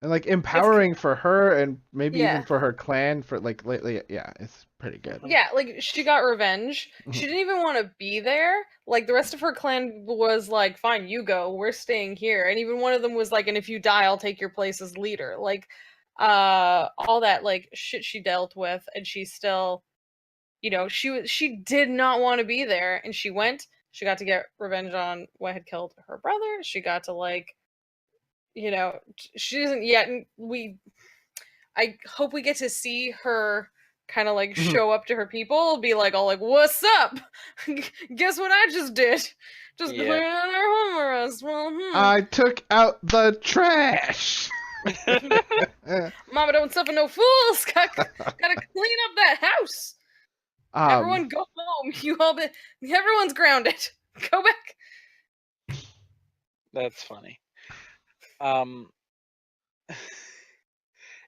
and like empowering for her and maybe even for her clan for like lately. Yeah, it's pretty good. Yeah, like she got revenge. She didn't even want to be there. Like the rest of her clan was like, fine, you go, we're staying here. And even one of them was like, and if you die, I'll take your place as leader. Like all that like shit she dealt with, and she still, she did not want to be there, and she went. She got to get revenge on what had killed her brother. She got to like, she doesn't yet. I hope we get to see her kind of like show up to her people, be like all like, "What's up? Guess what I just did? Just clearing out our home arrest." Well, I took out the trash. Mama don't suffer no fools. Gotta clean up that house. Everyone go home. Everyone's grounded. Go back. That's funny.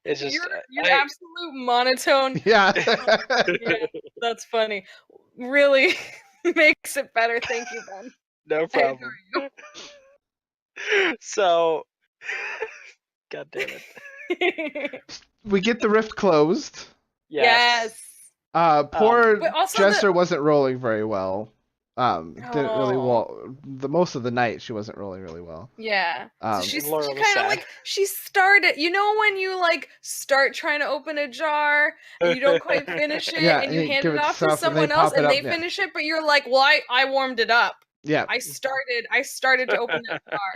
It's just your absolute monotone. Yeah. Yeah, that's funny. Really makes it better. Thank you, Ben. No problem. So, God damn it. We get the rift closed. Yes. Poor Jester wasn't rolling very well. Didn't really the most of the night she wasn't rolling really well. Yeah. So she kind of like she started. You know when you like start trying to open a jar and you don't quite finish it, and you hand it off to someone else and they finish it, but you're like, well, I warmed it up. Yeah. I started to open that jar.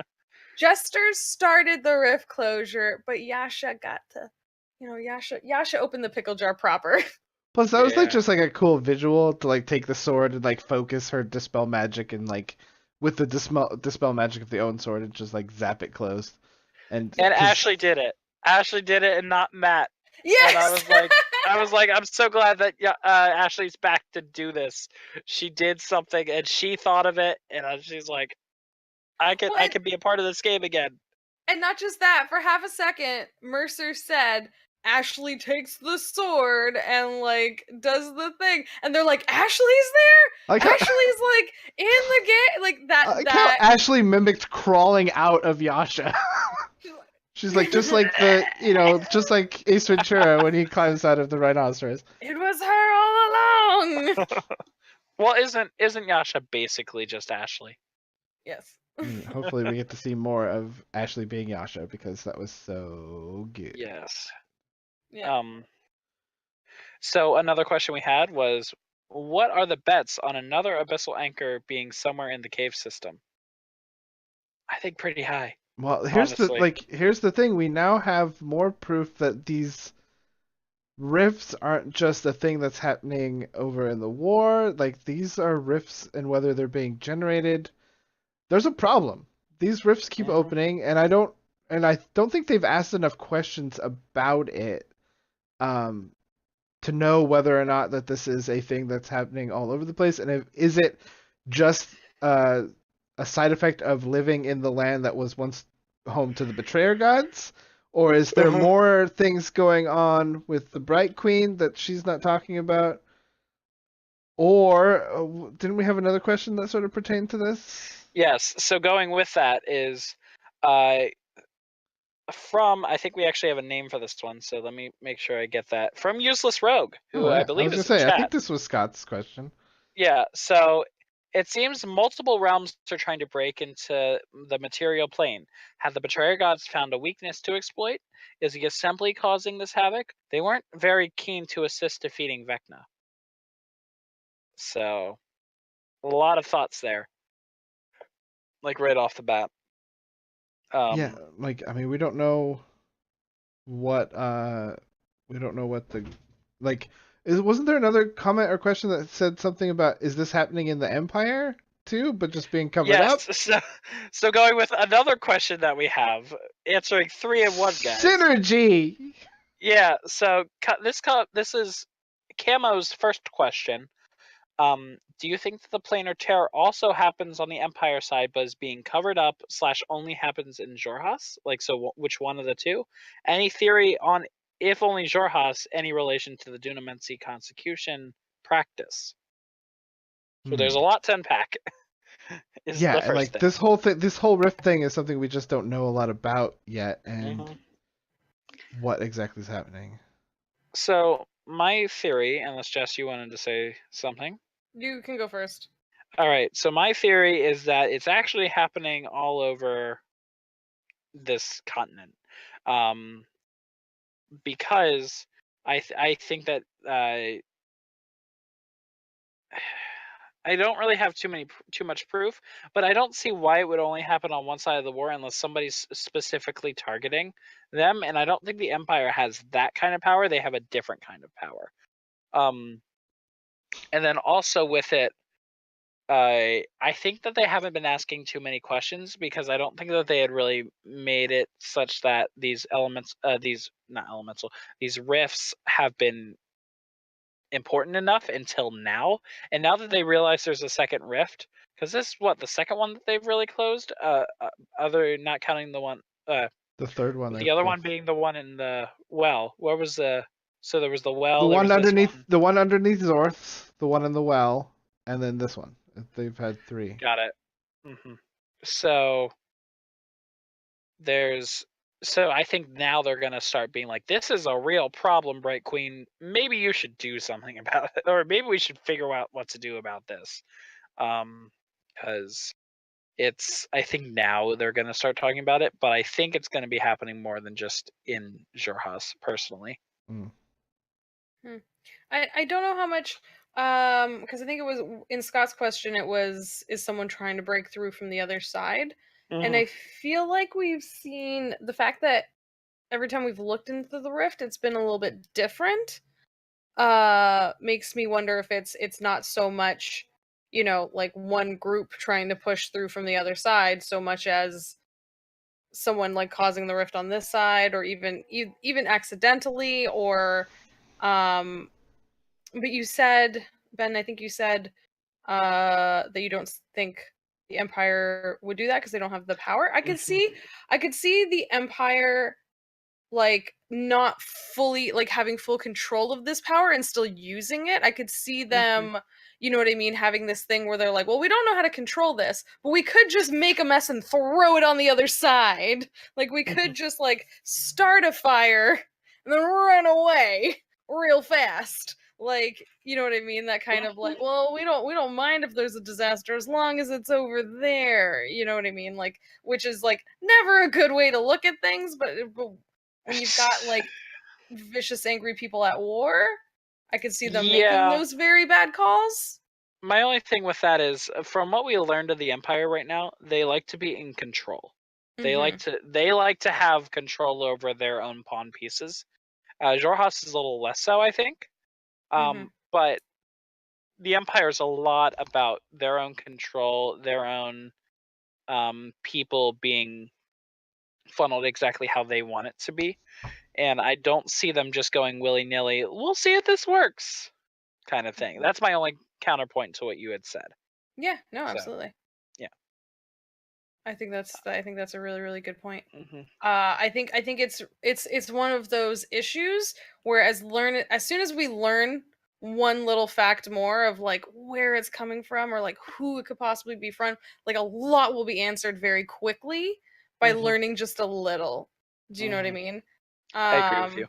Jester started the rift closure, but Yasha got to, Yasha opened the pickle jar proper. Plus, that was like Yeah. just like a cool visual to like take the sword and like focus her dispel magic and like with the dispel magic of the own sword and just like zap it closed. And And because Ashley did it. Ashley did it, and not Matt. And I Yes. was like, I'm so glad that Ashley's back to do this. She did something, and she thought of it, and she's like, I Well, can be a part of this game again. And not just that, for half a second, Mercer said Ashley takes the sword and like does the thing, and they're like, Ashley's there. like how, Ashley's like in the game, like that. like how That Ashley mimicked crawling out of Yasha. She's like just like the just like Ace Ventura when he climbs out of the rhinoceros. It was her all along. Well, isn't Yasha basically just Ashley? Yes. I mean, hopefully we get to see more of Ashley being Yasha because that was so good. Yes. Yeah. So another question we had was, what are the bets on another abyssal anchor being somewhere in the cave system? I think pretty high. Well, here's Honestly. here's the thing. We now have more proof that these rifts aren't just a thing that's happening over in the war. Like these are rifts, and whether they're being generated, there's a problem. These rifts keep Mhm. opening, and I don't think they've asked enough questions about it, to know whether or not that this is a thing that's happening all over the place, and is it just a side effect of living in the land that was once home to the betrayer gods, or is there more things going on with the Bright Queen that she's not talking about? Or didn't we have another question that sort of pertained to this? Yes. So going with that is, from, I think we actually have a name for this one, so let me make sure I get that. From Useless Rogue, who Oh, I yeah. I believe was gonna is in say, I think chat. this was Scott's question. Yeah, so it seems multiple realms are trying to break into the material plane. Have the Betrayer Gods found a weakness to exploit? Is the Assembly causing this havoc? They weren't very keen to assist defeating Vecna. So, a lot of thoughts there, like right off the bat. Yeah, like I mean, we don't know what the like wasn't there another comment or question that said something about is this happening in the Empire too, but just being covered up? Yes, so going with another question that we have, answering 3 in 1, guys. Synergy. Yeah, so this is Camo's first question. Do you think that the planar tear also happens on the Empire side, but is being covered up / only happens in Jorhas? Like, so which one of the two? Any theory on, if only Jorhas, any relation to the Dunamensi consecution practice? So there's a lot to unpack. Is Yeah, the and first like thing. this whole rift thing is something we just don't know a lot about yet, and Mhm. what exactly is happening. So my theory, unless Jess, you wanted to say something. You can go first. All right. So my theory is that it's actually happening all over this continent, because I think that I don't really have too much proof, but I don't see why it would only happen on one side of the war unless somebody's specifically targeting them. And I don't think the Empire has that kind of power. They have a different kind of power. And then also with it, I think that they haven't been asking too many questions because I don't think that they had really made it such that these these rifts have been important enough until now. And now that they realize there's a second rift, because this is what, the second one that they've really closed, other, not counting the one, The third one, the other one being the one in the well. Where was so there was the well, there was this one. the one underneath Zorth's, the one in the well, and then this one. They've had 3. Got it. So I think now they're gonna start being like, this is a real problem, Bright Queen. Maybe you should do something about it, or maybe we should figure out what to do about this. Because I think now they're gonna start talking about it, but I think it's gonna be happening more than just in Jorhas, personally. I don't know how much, because I think it was in Scott's question, it was, is someone trying to break through from the other side? And I feel like we've seen the fact that every time we've looked into the rift, it's been a little bit different. makes me wonder if it's not so much, like one group trying to push through from the other side, so much as someone like causing the rift on this side, or even accidentally, or but you said, Ben, I think you said that you don't think the Empire would do that because they don't have the power. I could see the Empire like not fully like having full control of this power and still using it. I could see them, you know what I mean, having this thing where they're like, well, we don't know how to control this, but we could just make a mess and throw it on the other side. Like we could just like start a fire and then run away real fast. Like, you know what I mean? That kind of like, well, we don't mind if there's a disaster as long as it's over there. You know what I mean? Like, which is like never a good way to look at things, but when you've got like vicious, angry people at war, I could see them making those very bad calls. My only thing with that is, from what we learned of the Empire right now, they like to be in control. They like to have control over their own pawn pieces. Xhorhas is a little less so, I think. But the Empire is a lot about their own control, their own people being funneled exactly how they want it to be. And I don't see them just going willy-nilly, we'll see if this works, kind of thing. That's my only counterpoint to what you had said. Yeah, no, absolutely. Yeah. I think that's a really, really good point. I think it's one of those issues where as soon as we learn one little fact more of like where it's coming from or like who it could possibly be from, like a lot will be answered very quickly by learning just a little. Do you know what I mean? I agree with you.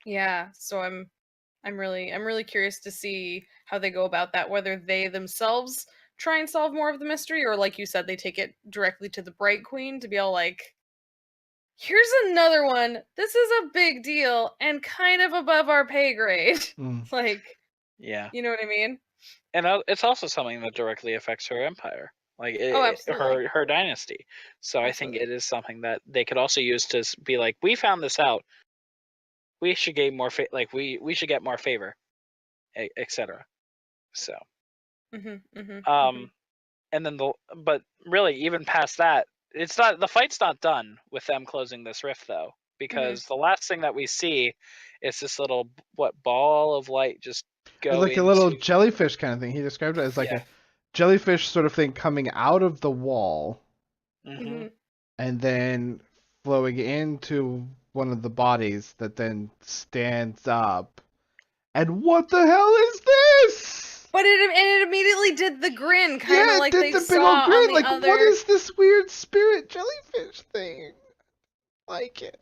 Yeah, so I'm really curious to see how they go about that, whether they themselves try and solve more of the mystery, or like you said, they take it directly to the Bright Queen to be all like, here's another one. This is a big deal and kind of above our pay grade. Like, yeah, you know what I mean? And it's also something that directly affects her empire, like absolutely. her dynasty. So Absolutely. I think it is something that they could also use to be like, we found this out. We should gain more we should get more favor, etc. So, and then but really even past that, it's not, the fight's not done with them closing this rift though, because the last thing that we see is this little ball of light just go like a little jellyfish kind of thing. He described it as like a jellyfish sort of thing coming out of the wall and then flowing into one of the bodies that then stands up. And what the hell is this? But it immediately did the grin, kind of like did they the big saw old grin. on the Like, other... what is this weird spirit jellyfish thing? Like it.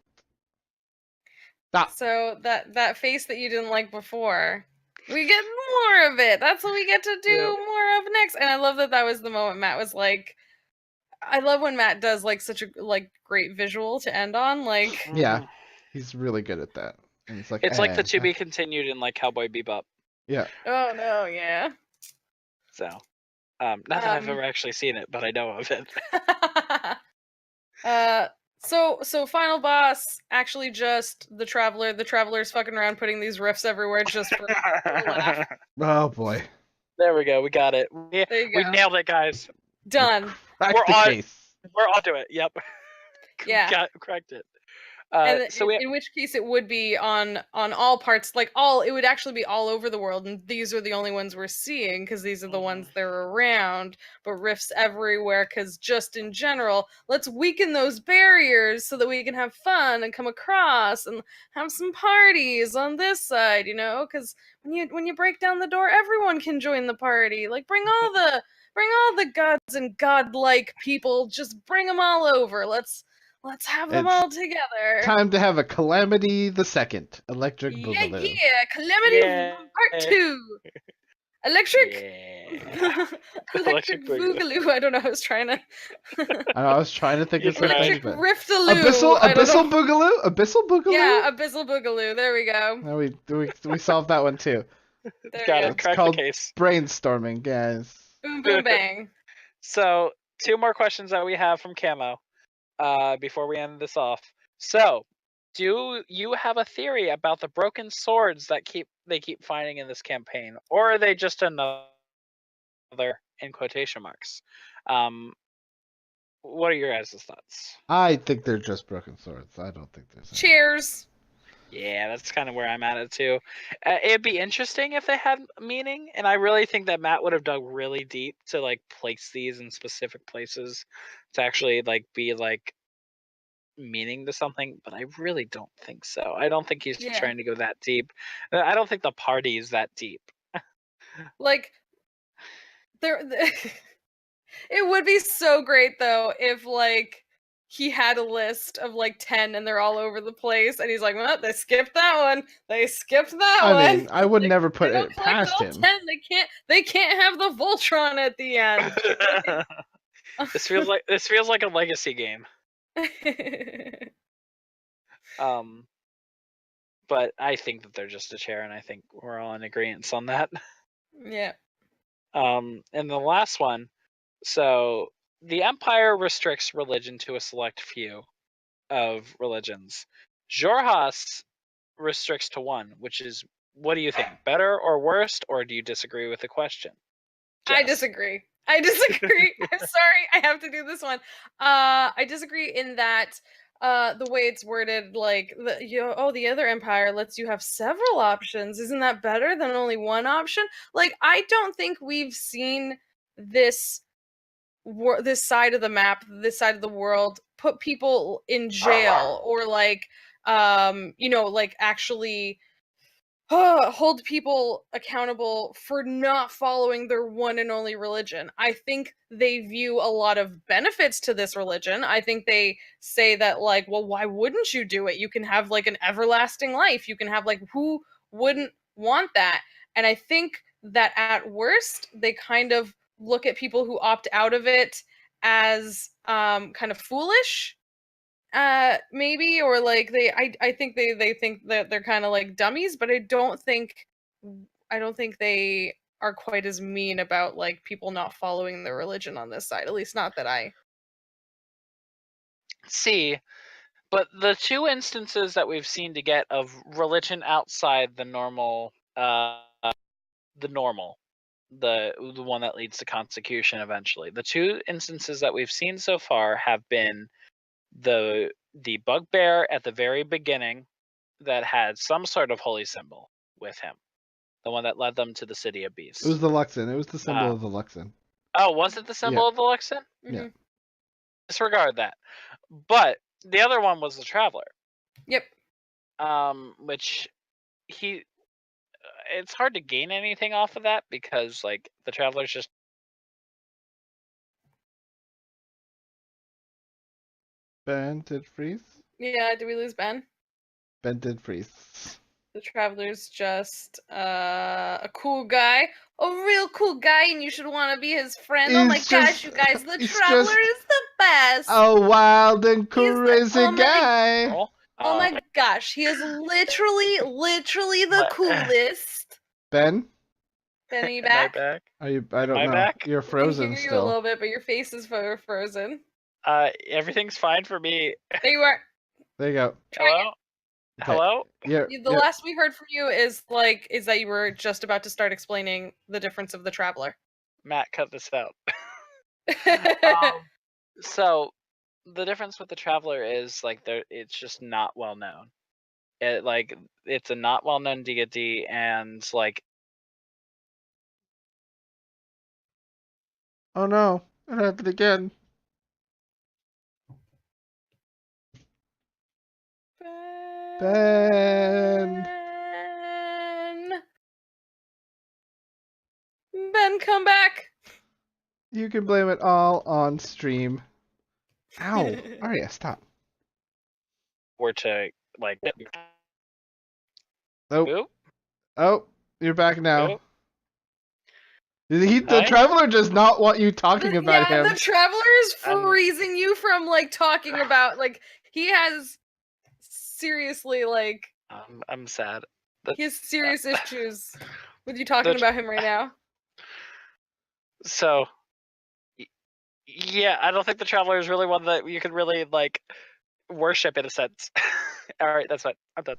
So that face that you didn't like before, we get more of it. That's what we get to do more of next. And I love that was the moment Matt was like, I love when Matt does like such a like great visual to end on. Like, yeah, he's really good at that. And it's like the to be continued in like Cowboy Bebop. Yeah. Oh no, yeah. So, not that I've ever actually seen it, but I know of it. So final boss, actually just the Traveler. The Traveler's fucking around putting these rifts everywhere just for a laugh. Oh boy. There we go. We got it. There you go. We nailed it, guys. Done. We're onto it. Yep. Yeah. Cracked it. And in which case it would be on all parts, like it would actually be all over the world, and these are the only ones we're seeing because these are the ones that are around, but rifts everywhere because just in general, let's weaken those barriers so that we can have fun and come across and have some parties on this side, because when you break down the door, everyone can join the party. Like bring all the gods and godlike people, just bring them all over. Let's have them all together. Time to have a Calamity the Second. Electric Boogaloo. Yeah, Calamity Part 2. Electric Boogaloo. I don't know. I was trying to think of something. Electric Riftaloo. Abyssal Boogaloo? Abyssal Boogaloo? Yeah, Abyssal Boogaloo. There we go. No, we solved that one too. Got it. Crack the case. Brainstorming, guys. Boom, boom, bang. So, 2 more questions that we have from Camo. Before we end this off. So, do you have a theory about the broken swords that they keep finding in this campaign, or are they just another in quotation marks? What are your guys' thoughts? I think they're just broken swords. I don't think there's any. Cheers. Yeah, that's kind of where I'm at it too. It'd be interesting if they had meaning, and I really think that Matt would have dug really deep to like place these in specific places to actually like be like meaning to something, but I really don't think so. I don't think he's Yeah. trying to go that deep. I don't think the party is that deep. Like, there. It would be so great though if like he had a list of like 10 and they're all over the place, and he's like, well, they skipped that one. They skipped that I one. mean, I would never put They don't it collect past all him. 10. They can't have the Voltron at the end. This feels like a legacy game. But I think that they're just a chair, and I think we're all in agreement on that. Yeah. And the last one, so the Empire restricts religion to a select few of religions. Jorhas restricts to one, which is, what do you think, better or worst, or do you disagree with the question? I Jess. disagree. I'm sorry, I have to do this one. I disagree in that the way it's worded, like the other empire lets you have several options. Isn't that better than only one option? Like, I don't think we've seen this this side of the map, this side of the world, put people in jail or like like actually hold people accountable for not following their one and only religion. I think they view a lot of benefits to this religion. I think they say that, like, well, why wouldn't you do it? You can have like an everlasting life. You can have, like, who wouldn't want that? And I think that at worst, they kind of look at people who opt out of it as kind of foolish, maybe, or like I think they think that they're kind of like dummies, but I don't think they are quite as mean about like people not following their religion on this side, at least not that I see. But the two instances that we've seen to get of religion outside the normal, the one that leads to consecution eventually. The two instances that we've seen so far have been the bugbear at the very beginning that had some sort of holy symbol with him, the one that led them to the city of beasts. It was the Luxon. It was the symbol of the Luxon. Oh, was it the symbol of the Luxon? Yeah. Disregard that. But the other one was the Traveler. Yep. Which it's hard to gain anything off of that because like the Traveler's just Ben did freeze. Yeah, did we lose Ben? Ben did freeze. The Traveler's just a cool guy, a real cool guy, and you should want to be his friend. Oh my gosh, you guys, the Traveler is the best. A wild and crazy guy. Oh my gosh, he is literally the coolest. Ben? Ben, are you back? Are you? I don't know. Back? You're frozen I can hear still. you a little bit, but your face is frozen. Everything's fine for me. There you are. There you go. Hello? Okay. Hello? Yeah. The last we heard from you is that you were just about to start explaining the difference of the Traveler. Matt, cut this out. So the difference with the Traveler is like it's just not well known. It's a not well known deity, and like. Oh no! It happened again. Ben, come back! You can blame it all on stream. Ow! Arya, stop. Were to like. Oh. Oh, you're back now. Oop. The Traveler does not want you talking about him. The Traveler is freezing you from like talking about he has seriously I'm sad. He has serious issues with you talking about him right now. So, yeah, I don't think the Traveler is really one that you could really like worship in a sense. All right, that's fine. I'm done.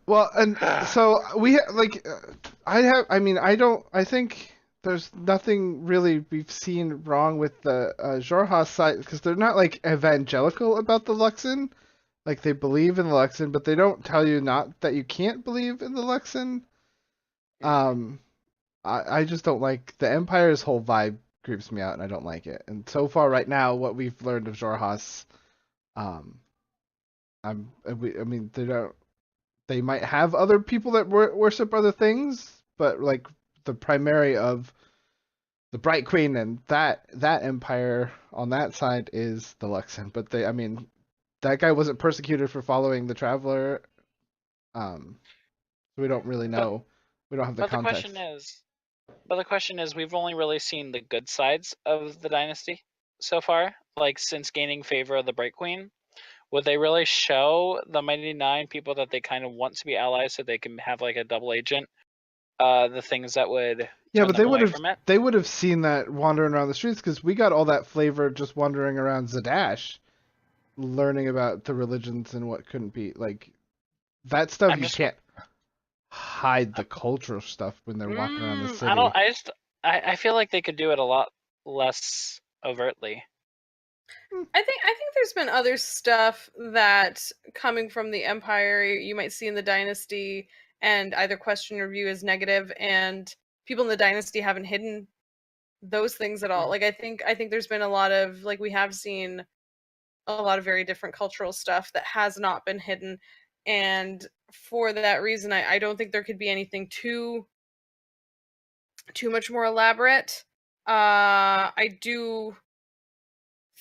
Well, and so I think there's nothing really we've seen wrong with the Xhorhas side because they're not like evangelical about the Luxon. Like they believe in the Luxon, but they don't tell you not that you can't believe in the Luxon. Um, I just don't like the Empire's whole vibe creeps me out, and I don't like it. And so far, right now, what we've learned of Xhorhas, um, I mean, they might have other people that worship other things, but like the primary of the Bright Queen and that empire on that side is the Luxon. But I mean, that guy wasn't persecuted for following the Traveler. So we don't really know. We don't have the But context. the question is, we've only really seen the good sides of the dynasty so far. Like since gaining favor of the Bright Queen, would they really show the Mighty Nine people that they kind of want to be allies, so they can have like a double agent? The things that would turn but them away from it. they would have seen that wandering around the streets because we got all that flavor just wandering around Zadash, learning about the religions and what couldn't be like that stuff. You can't hide the cultural stuff when they're walking around the city. I feel like they could do it a lot less overtly. I think there's been other stuff that coming from the Empire you might see in the Dynasty and either question or view as negative, and people in the Dynasty haven't hidden those things at all. Like I think there's been a lot of we have seen a lot of very different cultural stuff that has not been hidden, and for that reason I don't think there could be anything too much more elaborate. I do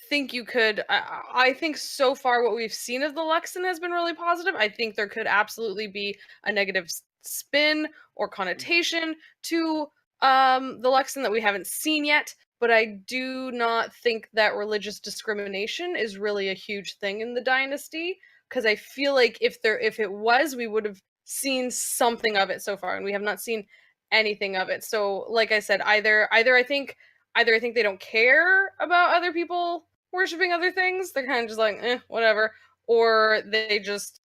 think you could I think so far what we've seen of the Luxon has been really positive. I think there could absolutely be a negative spin or connotation to the Luxon that we haven't seen yet, but I do not think that religious discrimination is really a huge thing in the dynasty, because I feel like if it was, we would have seen something of it so far, and we have not seen anything of it. So like I said, either I think they don't care about other people worshiping other things. They're kind of just like, whatever. Or they just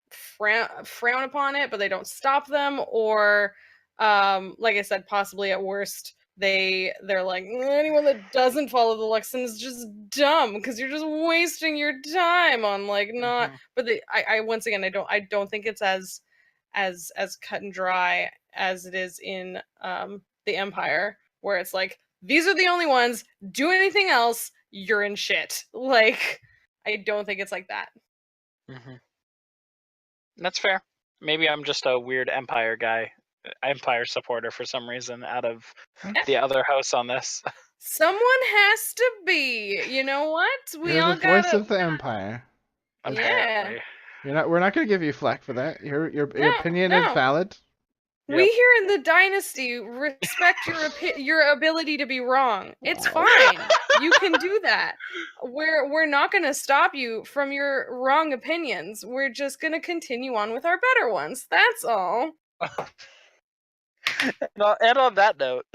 frown upon it, but they don't stop them. Or, like I said, possibly at worst, they're like, anyone that doesn't follow the Luxon is just dumb because you're just wasting your time on not. But I once again, I don't think it's as cut and dry as it is in the Empire, where it's like, these are the only ones. Do anything else, you're in shit. Like, I don't think it's like that. That's fair. Maybe I'm just a weird Empire guy, Empire supporter for some reason out of the other house on this. Someone has to be. You know what? You're all the voice of the Empire. Apparently. Yeah. We're not going to give you flack for that. Your opinion is valid. Yep. We here in the Dynasty respect your ability to be wrong. It's fine. You can do that. We're not going to stop you from your wrong opinions. We're just going to continue on with our better ones. That's all. And on that note.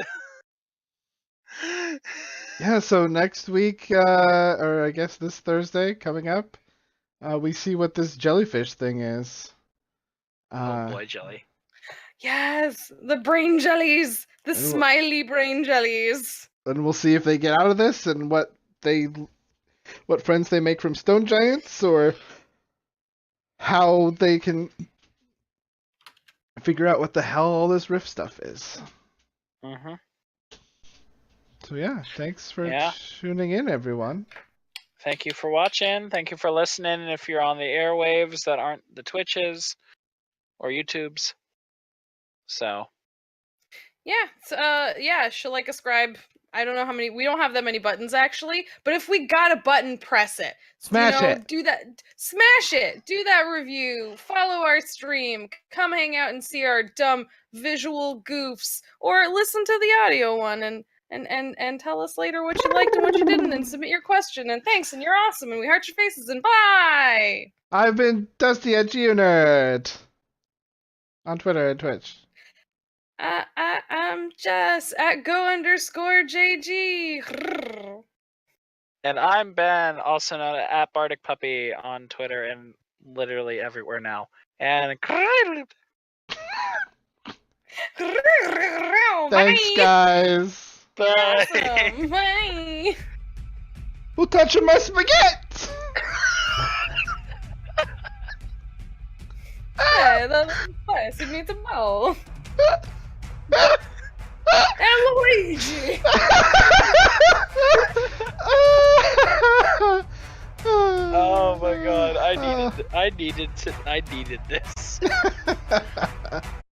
Yeah, so next week, or I guess this Thursday coming up, we see what this jellyfish thing is. Oh boy, jelly. Yes, the brain jellies, the smiley brain jellies. And we'll see if they get out of this and what friends they make from stone giants, or how they can figure out what the hell all this rift stuff is. So yeah, thanks for tuning in, everyone. Thank you for watching. Thank you for listening. And if you're on the airwaves that aren't the Twitches or YouTubes. So she'll like subscribe. I don't know how many. We don't have that many buttons actually, but if we got a button, press it. Smash it. Do that. Smash it. Do that review. Follow our stream. Come hang out and see our dumb visual goofs, or listen to the audio one and tell us later what you liked and what you didn't, and submit your question. And thanks, and you're awesome, and we heart your faces, and bye. I've been Dusty at GeoNerd on Twitter and Twitch. I'm just at go_JG. And I'm Ben, also known as @BardicPuppy on Twitter and literally everywhere now. And Thanks, guys. bye. Awesome. Bye. Who touching my spaghetti? Hey, that's spicy meatball. And Luigi. Oh my god, I needed this.